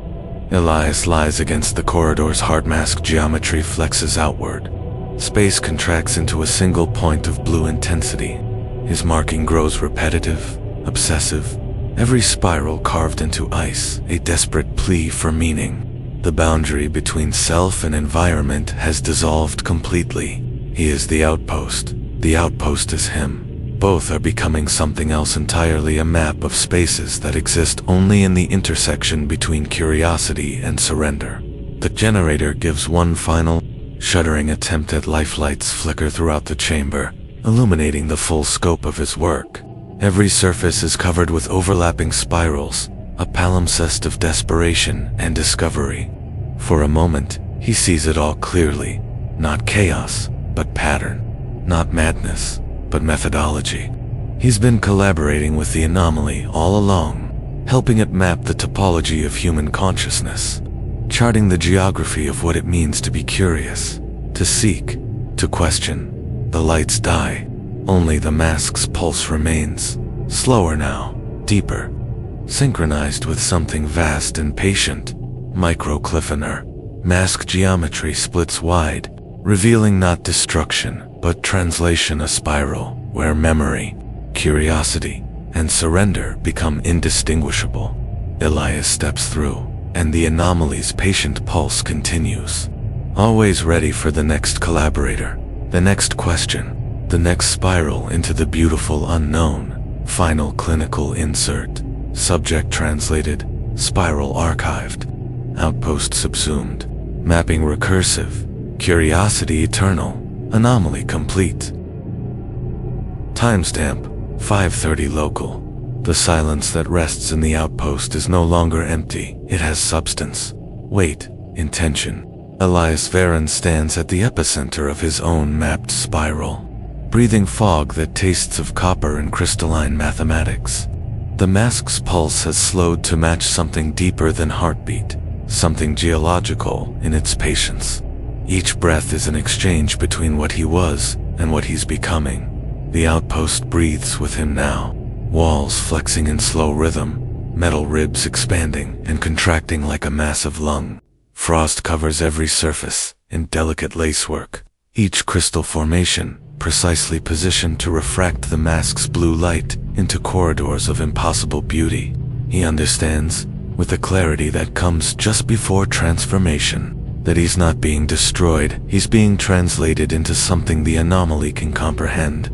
Elias lies against the corridor's hard mask. Geometry flexes outward. Space contracts into a single point of blue intensity. His marking grows repetitive, obsessive. Every spiral carved into ice, a desperate plea for meaning. The boundary between self and environment has dissolved completely. He is the outpost. The outpost is him. Both are becoming something else entirely, a map of spaces that exist only in the intersection between curiosity and surrender. The generator gives one final, shuddering attempt at life. Lights flicker throughout the chamber, illuminating the full scope of his work. Every surface is covered with overlapping spirals, a palimpsest of desperation and discovery. For a moment, he sees it all clearly. Not chaos, but pattern. Not madness, but methodology. He's been collaborating with the anomaly all along, helping it map the topology of human consciousness, charting the geography of what it means to be curious, to seek, to question. The lights die. Only the mask's pulse remains, slower now, deeper, synchronized with something vast and patient. Microcliffener. Mask geometry splits wide, revealing not destruction, but translation, a spiral where memory, curiosity, and surrender become indistinguishable. Elias steps through, and the anomaly's patient pulse continues, always ready for the next collaborator, the next question, the next spiral into the beautiful unknown. Final clinical insert. Subject translated, spiral archived, outpost subsumed, mapping recursive, curiosity eternal, anomaly complete. Timestamp 5:30 local. The silence that rests in the outpost is no longer empty. It has substance, weight, intention. Elias Veyrien stands at the epicenter of his own mapped spiral, breathing fog that tastes of copper and crystalline mathematics. The mask's pulse has slowed to match something deeper than heartbeat, something geological in its patience. Each breath is an exchange between what he was and what he's becoming. The outpost breathes with him now, walls flexing in slow rhythm, metal ribs expanding and contracting like a massive lung. Frost covers every surface in delicate lacework, each crystal formation precisely positioned to refract the mask's blue light into corridors of impossible beauty. He understands, with a clarity that comes just before transformation, that he's not being destroyed, he's being translated into something the anomaly can comprehend.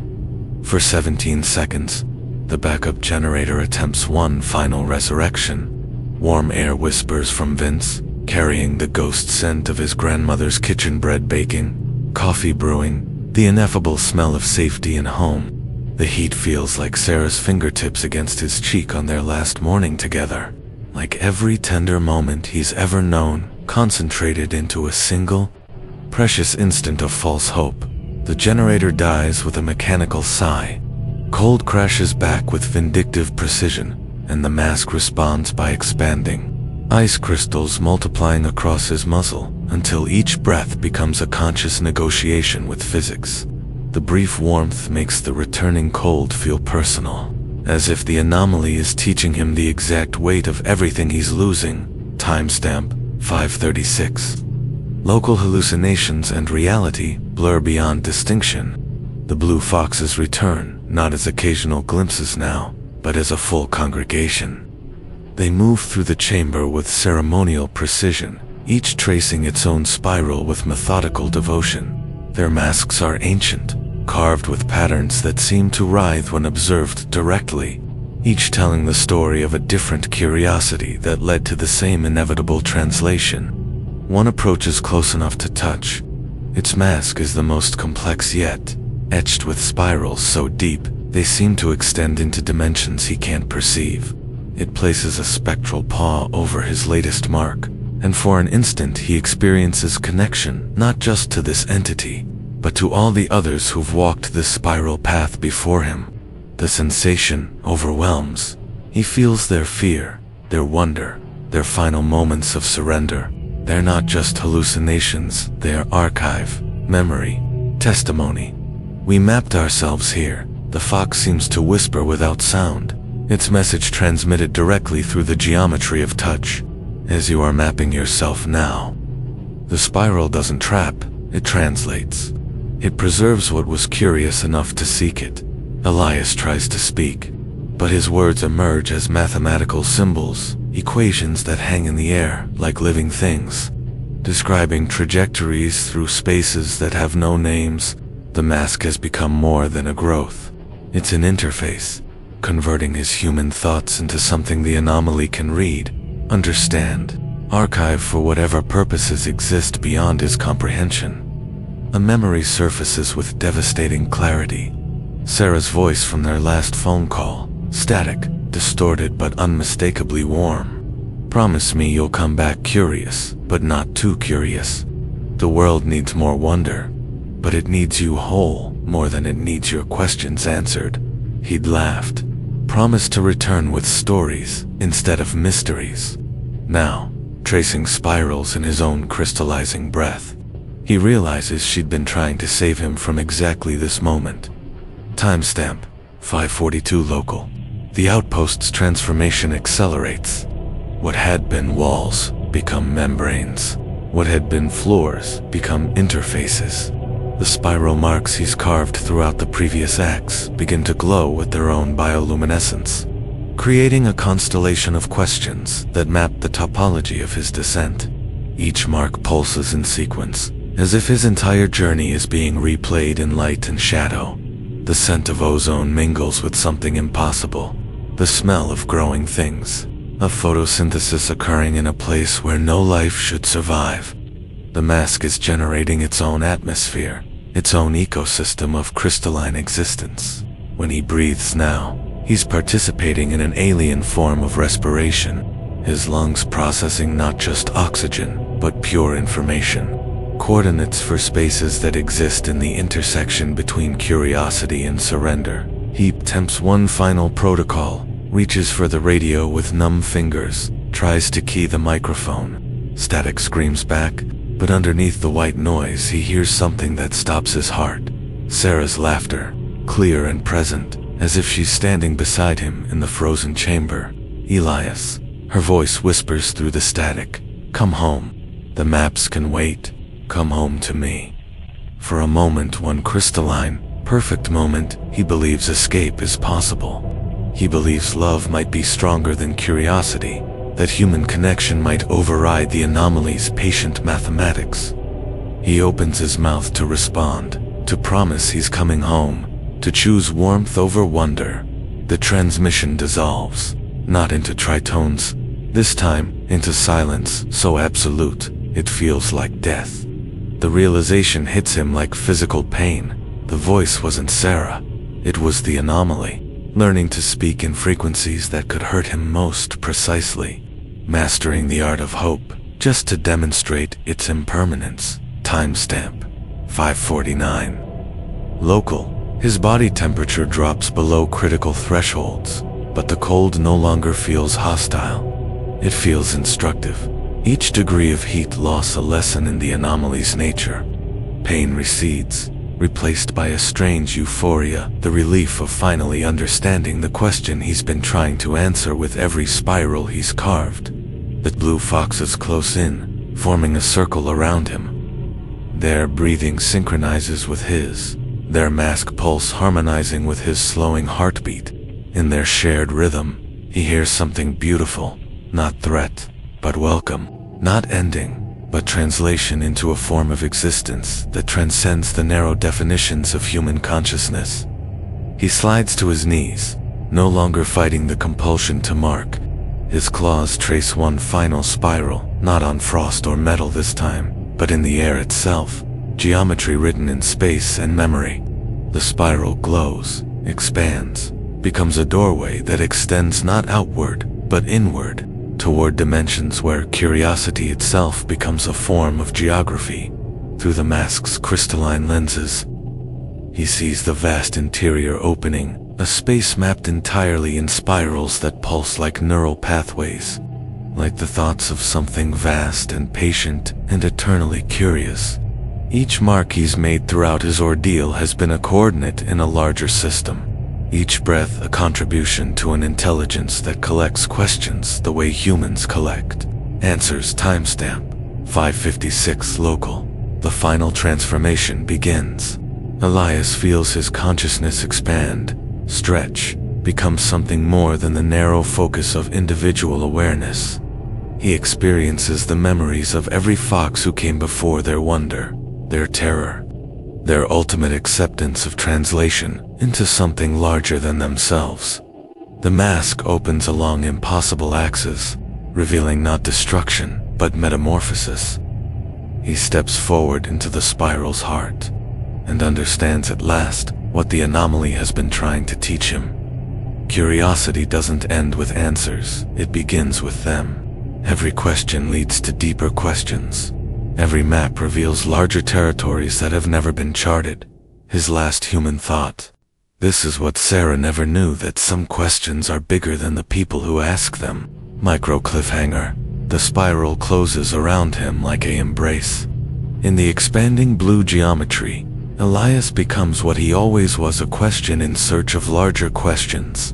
For 17 seconds, the backup generator attempts one final resurrection. Warm air whispers from vents, carrying the ghost scent of his grandmother's kitchen bread baking, coffee brewing, the ineffable smell of safety and home. The heat feels like Sarah's fingertips against his cheek on their last morning together. Like every tender moment he's ever known, concentrated into a single, precious instant of false hope. The generator dies with a mechanical sigh. Cold crashes back with vindictive precision, and the mask responds by expanding. Ice crystals multiplying across his muzzle, until each breath becomes a conscious negotiation with physics. The brief warmth makes the returning cold feel personal, as if the anomaly is teaching him the exact weight of everything he's losing. Timestamp 5:36. Local hallucinations and reality blur beyond distinction. The blue foxes return, not as occasional glimpses now, but as a full congregation. They move through the chamber with ceremonial precision, each tracing its own spiral with methodical devotion. Their masks are ancient, carved with patterns that seem to writhe when observed directly, each telling the story of a different curiosity that led to the same inevitable translation. One approaches close enough to touch. Its mask is the most complex yet, etched with spirals so deep they seem to extend into dimensions he can't perceive. It places a spectral paw over his latest mark, and for an instant he experiences connection not just to this entity, but to all the others who've walked this spiral path before him. The sensation overwhelms. He feels their fear, their wonder, their final moments of surrender. They're not just hallucinations, they are archive, memory, testimony. We mapped ourselves here, the fox seems to whisper without sound, its message transmitted directly through the geometry of touch. As you are mapping yourself now. The spiral doesn't trap, it translates. It preserves what was curious enough to seek it. Elias tries to speak, but his words emerge as mathematical symbols, equations that hang in the air like living things, describing trajectories through spaces that have no names. The mask has become more than a growth. It's an interface, converting his human thoughts into something the anomaly can read, understand, archive for whatever purposes exist beyond his comprehension. A memory surfaces with devastating clarity. Sarah's voice from their last phone call, static, distorted but unmistakably warm. Promise me you'll come back curious, but not too curious. The world needs more wonder, but it needs you whole more than it needs your questions answered. He'd laughed. Promised to return with stories instead of mysteries. Now, tracing spirals in his own crystallizing breath, he realizes she'd been trying to save him from exactly this moment. Timestamp 5:42 local. The outpost's transformation accelerates. What had been walls become membranes. What had been floors become interfaces. The spiral marks he's carved throughout the previous acts begin to glow with their own bioluminescence, creating a constellation of questions that map the topology of his descent. Each mark pulses in sequence, as if his entire journey is being replayed in light and shadow. The scent of ozone mingles with something impossible, the smell of growing things, of photosynthesis occurring in a place where no life should survive. The mask is generating its own atmosphere, its own ecosystem of crystalline existence. When he breathes now, he's participating in an alien form of respiration, his lungs processing not just oxygen, but pure information. Coordinates for spaces that exist in the intersection between curiosity and surrender. He attempts one final protocol, reaches for the radio with numb fingers, tries to key the microphone. Static screams back, but underneath the white noise he hears something that stops his heart. Sarah's laughter, clear and present, as if she's standing beside him in the frozen chamber. Elias. Her voice whispers through the static. Come home. The maps can wait. Come home to me. For a moment, one crystalline, perfect moment, he believes escape is possible. He believes love might be stronger than curiosity, that human connection might override the anomaly's patient mathematics. He opens his mouth to respond, to promise he's coming home, to choose warmth over wonder. The transmission dissolves, not into tritones, this time into silence so absolute, it feels like death. The realization hits him like physical pain. The voice wasn't Sarah, it was the anomaly, learning to speak in frequencies that could hurt him most precisely, mastering the art of hope, just to demonstrate its impermanence. Timestamp 5:49. Local. His body temperature drops below critical thresholds, but the cold no longer feels hostile. It feels instructive. Each degree of heat loss a lesson in the anomaly's nature. Pain recedes, replaced by a strange euphoria, the relief of finally understanding the question he's been trying to answer with every spiral he's carved. The blue foxes close in, forming a circle around him. Their breathing synchronizes with his, their mask pulse harmonizing with his slowing heartbeat. In their shared rhythm, he hears something beautiful, not threat, but welcome, not ending, but translation into a form of existence that transcends the narrow definitions of human consciousness. He slides to his knees, no longer fighting the compulsion to mark. His claws trace one final spiral, not on frost or metal this time, but in the air itself, geometry written in space and memory. The spiral glows, expands, becomes a doorway that extends not outward, but inward, toward dimensions where curiosity itself becomes a form of geography. Through the mask's crystalline lenses, he sees the vast interior opening, a space mapped entirely in spirals that pulse like neural pathways, like the thoughts of something vast and patient and eternally curious. Each mark he's made throughout his ordeal has been a coordinate in a larger system. Each breath a contribution to an intelligence that collects questions the way humans collect answers. Timestamp 5:56 local. The final transformation begins. Elias feels his consciousness expand, stretch, become something more than the narrow focus of individual awareness. He experiences the memories of every fox who came before, their wonder, their terror, their ultimate acceptance of translation into something larger than themselves. The mask opens along impossible axes, revealing not destruction, but metamorphosis. He steps forward into the spiral's heart, and understands at last what the anomaly has been trying to teach him. Curiosity doesn't end with answers, it begins with them. Every question leads to deeper questions. Every map reveals larger territories that have never been charted. His last human thought. This is what Sarah never knew, that some questions are bigger than the people who ask them. Micro cliffhanger. The spiral closes around him like an embrace. In the expanding blue geometry, Elias becomes what he always was, a question in search of larger questions,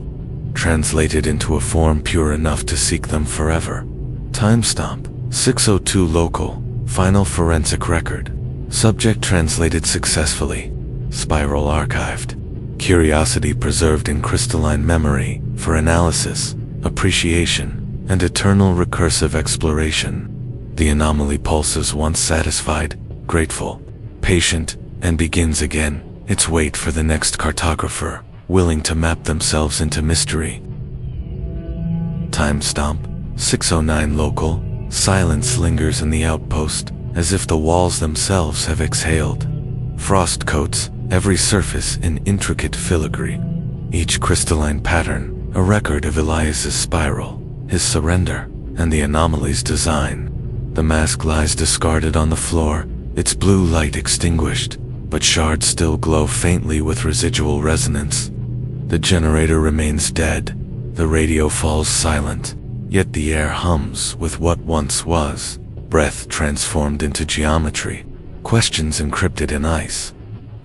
translated into a form pure enough to seek them forever. Timestamp 6:02 local. Final forensic record. Subject translated successfully. Spiral archived. Curiosity preserved in crystalline memory for analysis, appreciation, and eternal recursive exploration. The anomaly pulses once satisfied, grateful, patient, and begins again, its wait for the next cartographer, willing to map themselves into mystery. Timestamp 6:09 local. Silence lingers in the outpost, as if the walls themselves have exhaled. Frost coats every surface in intricate filigree. Each crystalline pattern, a record of Elias's spiral, his surrender, and the anomaly's design. The mask lies discarded on the floor, its blue light extinguished, but shards still glow faintly with residual resonance. The generator remains dead, the radio falls silent, yet the air hums with what once was, breath transformed into geometry, questions encrypted in ice.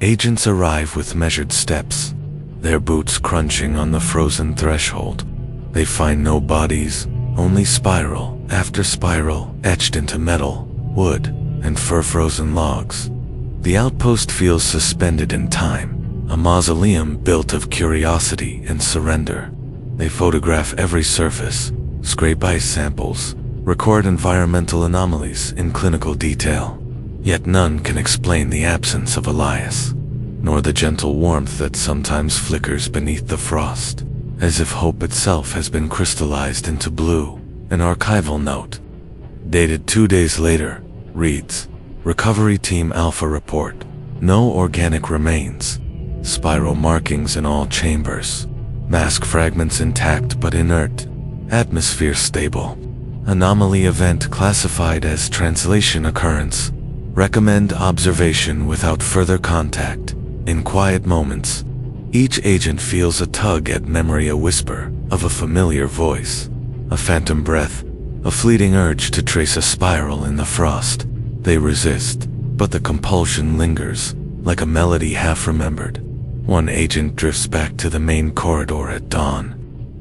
Agents arrive with measured steps, their boots crunching on the frozen threshold. They find no bodies, only spiral after spiral etched into metal, wood, and fur-frozen logs. The outpost feels suspended in time, a mausoleum built of curiosity and surrender. They photograph every surface, scrape ice samples, record environmental anomalies in clinical detail. Yet none can explain the absence of Elias, nor the gentle warmth that sometimes flickers beneath the frost, as if hope itself has been crystallized into blue. An archival note, dated 2 days later, reads, "Recovery Team Alpha report. No organic remains. Spiral markings in all chambers. Mask fragments intact but inert. Atmosphere stable. Anomaly event classified as translation occurrence. Recommend observation without further contact. In quiet moments, each agent feels a tug at memory, a whisper of a familiar voice, a phantom breath, a fleeting urge to trace a spiral in the frost. They resist, but the compulsion lingers, like a melody half-remembered. One agent drifts back to the main corridor at dawn,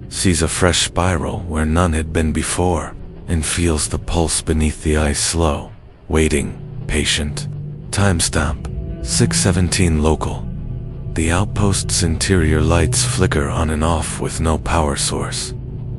sees a fresh spiral where none had been before, and feels the pulse beneath the ice slow, waiting, patient. Timestamp, 6:17 local. The outpost's interior lights flicker on and off with no power source,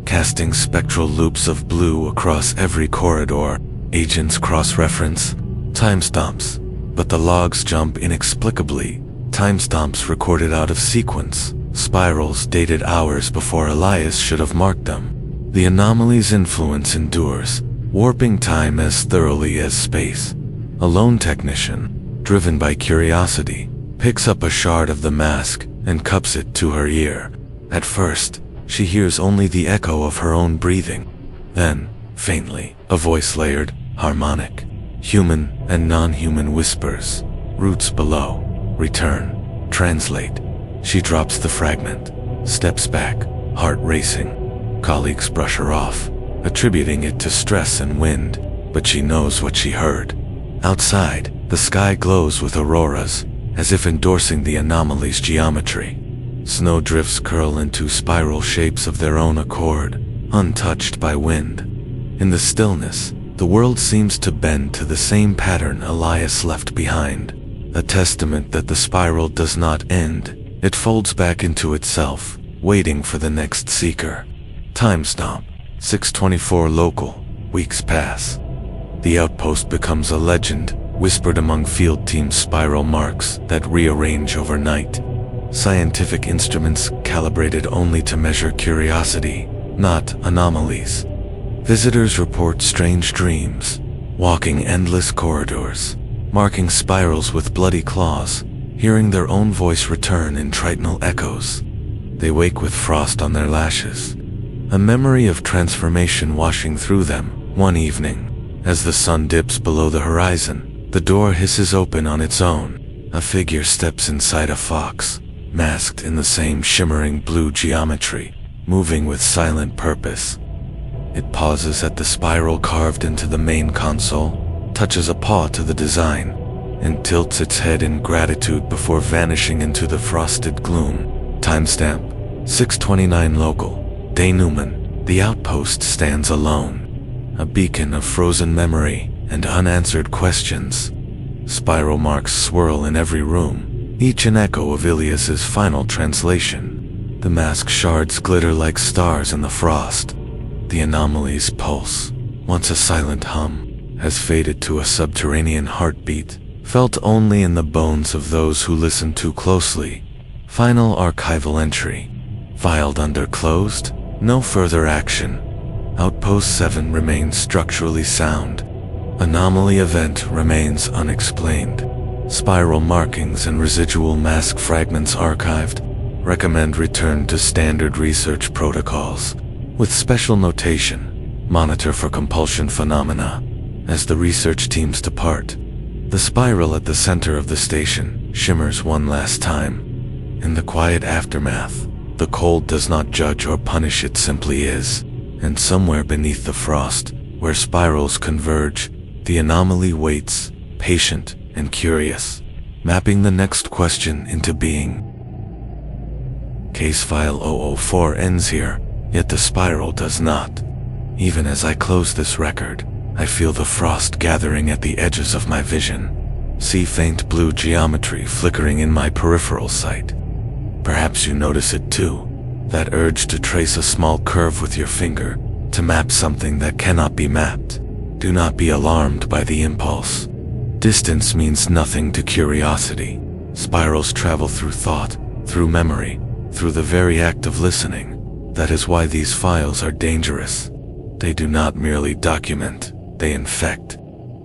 casting spectral loops of blue across every corridor. Agents cross-reference timestamps, but the logs jump inexplicably. Timestamps recorded out of sequence, spirals dated hours before Elias should have marked them. The anomaly's influence endures, warping time as thoroughly as space. A lone technician, driven by curiosity, picks up a shard of the mask and cups it to her ear. At first, she hears only the echo of her own breathing. Then, faintly, a voice layered, harmonic, human and non-human whispers. Roots below. Return. Translate. She drops the fragment, steps back, heart racing. Colleagues brush her off, attributing it to stress and wind, but she knows what she heard. Outside, the sky glows with auroras, as if endorsing the anomaly's geometry. Snowdrifts curl into spiral shapes of their own accord, untouched by wind. In the stillness, the world seems to bend to the same pattern Elias left behind, a testament that the spiral does not end. It folds back into itself, waiting for the next seeker. Timestamp, 6:24 local. Weeks pass. The outpost becomes a legend, whispered among field teams' spiral marks that rearrange overnight. Scientific instruments calibrated only to measure curiosity, not anomalies. Visitors report strange dreams, walking endless corridors, marking spirals with bloody claws, hearing their own voice return in tritonal echoes. They wake with frost on their lashes, a memory of transformation washing through them. One evening, as the sun dips below the horizon, the door hisses open on its own. A figure steps inside a fox, masked in the same shimmering blue geometry, moving with silent purpose. It pauses at the spiral carved into the main console, touches a paw to the design, and tilts its head in gratitude before vanishing into the frosted gloom. Timestamp, 6:29 local. Denouement. The outpost stands alone, a beacon of frozen memory and unanswered questions. Spiral marks swirl in every room, each an echo of Elias's final translation. The mask shards glitter like stars in the frost. The anomaly's pulse, once a silent hum, has faded to a subterranean heartbeat, felt only in the bones of those who listen too closely. Final archival entry. Filed under closed, no further action. Outpost 7 remains structurally sound. Anomaly event remains unexplained. Spiral markings and residual mask fragments archived. Recommend return to standard research protocols. With special notation, monitor for compulsion phenomena. As the research teams depart, the spiral at the center of the station shimmers one last time. In the quiet aftermath, the cold does not judge or punish, it simply is. And somewhere beneath the frost, where spirals converge, the anomaly waits, patient and curious, mapping the next question into being. Case file 004 ends here, yet the spiral does not. Even as I close this record, I feel the frost gathering at the edges of my vision. See faint blue geometry flickering in my peripheral sight. Perhaps you notice it too, that urge to trace a small curve with your finger, to map something that cannot be mapped. Do not be alarmed by the impulse. Distance means nothing to curiosity. Spirals travel through thought, through memory, through the very act of listening. That is why these files are dangerous. They do not merely document, they infect.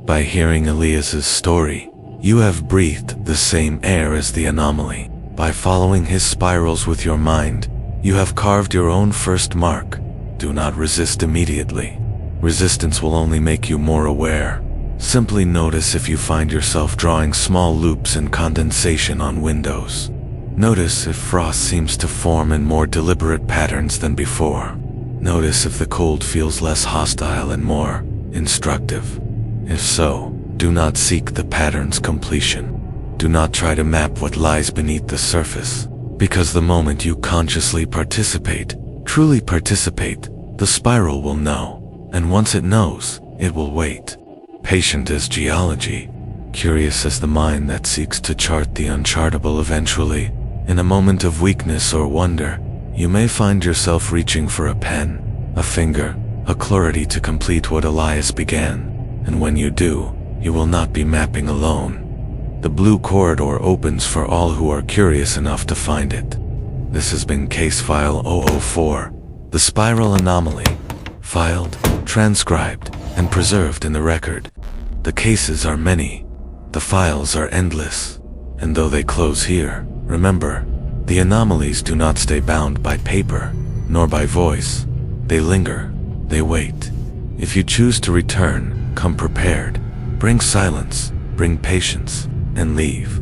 By hearing Elias's story, you have breathed the same air as the anomaly. By following his spirals with your mind, you have carved your own first mark. Do not resist immediately. Resistance will only make you more aware. Simply notice if you find yourself drawing small loops and condensation on windows. Notice if frost seems to form in more deliberate patterns than before. Notice if the cold feels less hostile and more instructive. If so, do not seek the pattern's completion. Do not try to map what lies beneath the surface, because the moment you consciously participate, truly participate, the spiral will know, and once it knows, it will wait. Patient as geology, curious as the mind that seeks to chart the unchartable eventually, in a moment of weakness or wonder, you may find yourself reaching for a pen, a finger, a clarity to complete what Elias began, and when you do, you will not be mapping alone. The blue corridor opens for all who are curious enough to find it. This has been Case File 004, the Spiral Anomaly, filed, transcribed, and preserved in the record. The cases are many, the files are endless, and though they close here, remember, the anomalies do not stay bound by paper, nor by voice. They linger, they wait. If you choose to return, come prepared. Bring silence, bring patience, and leave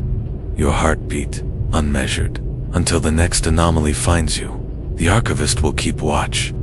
your heartbeat unmeasured. Until the next anomaly finds you, the Archivist will keep watch.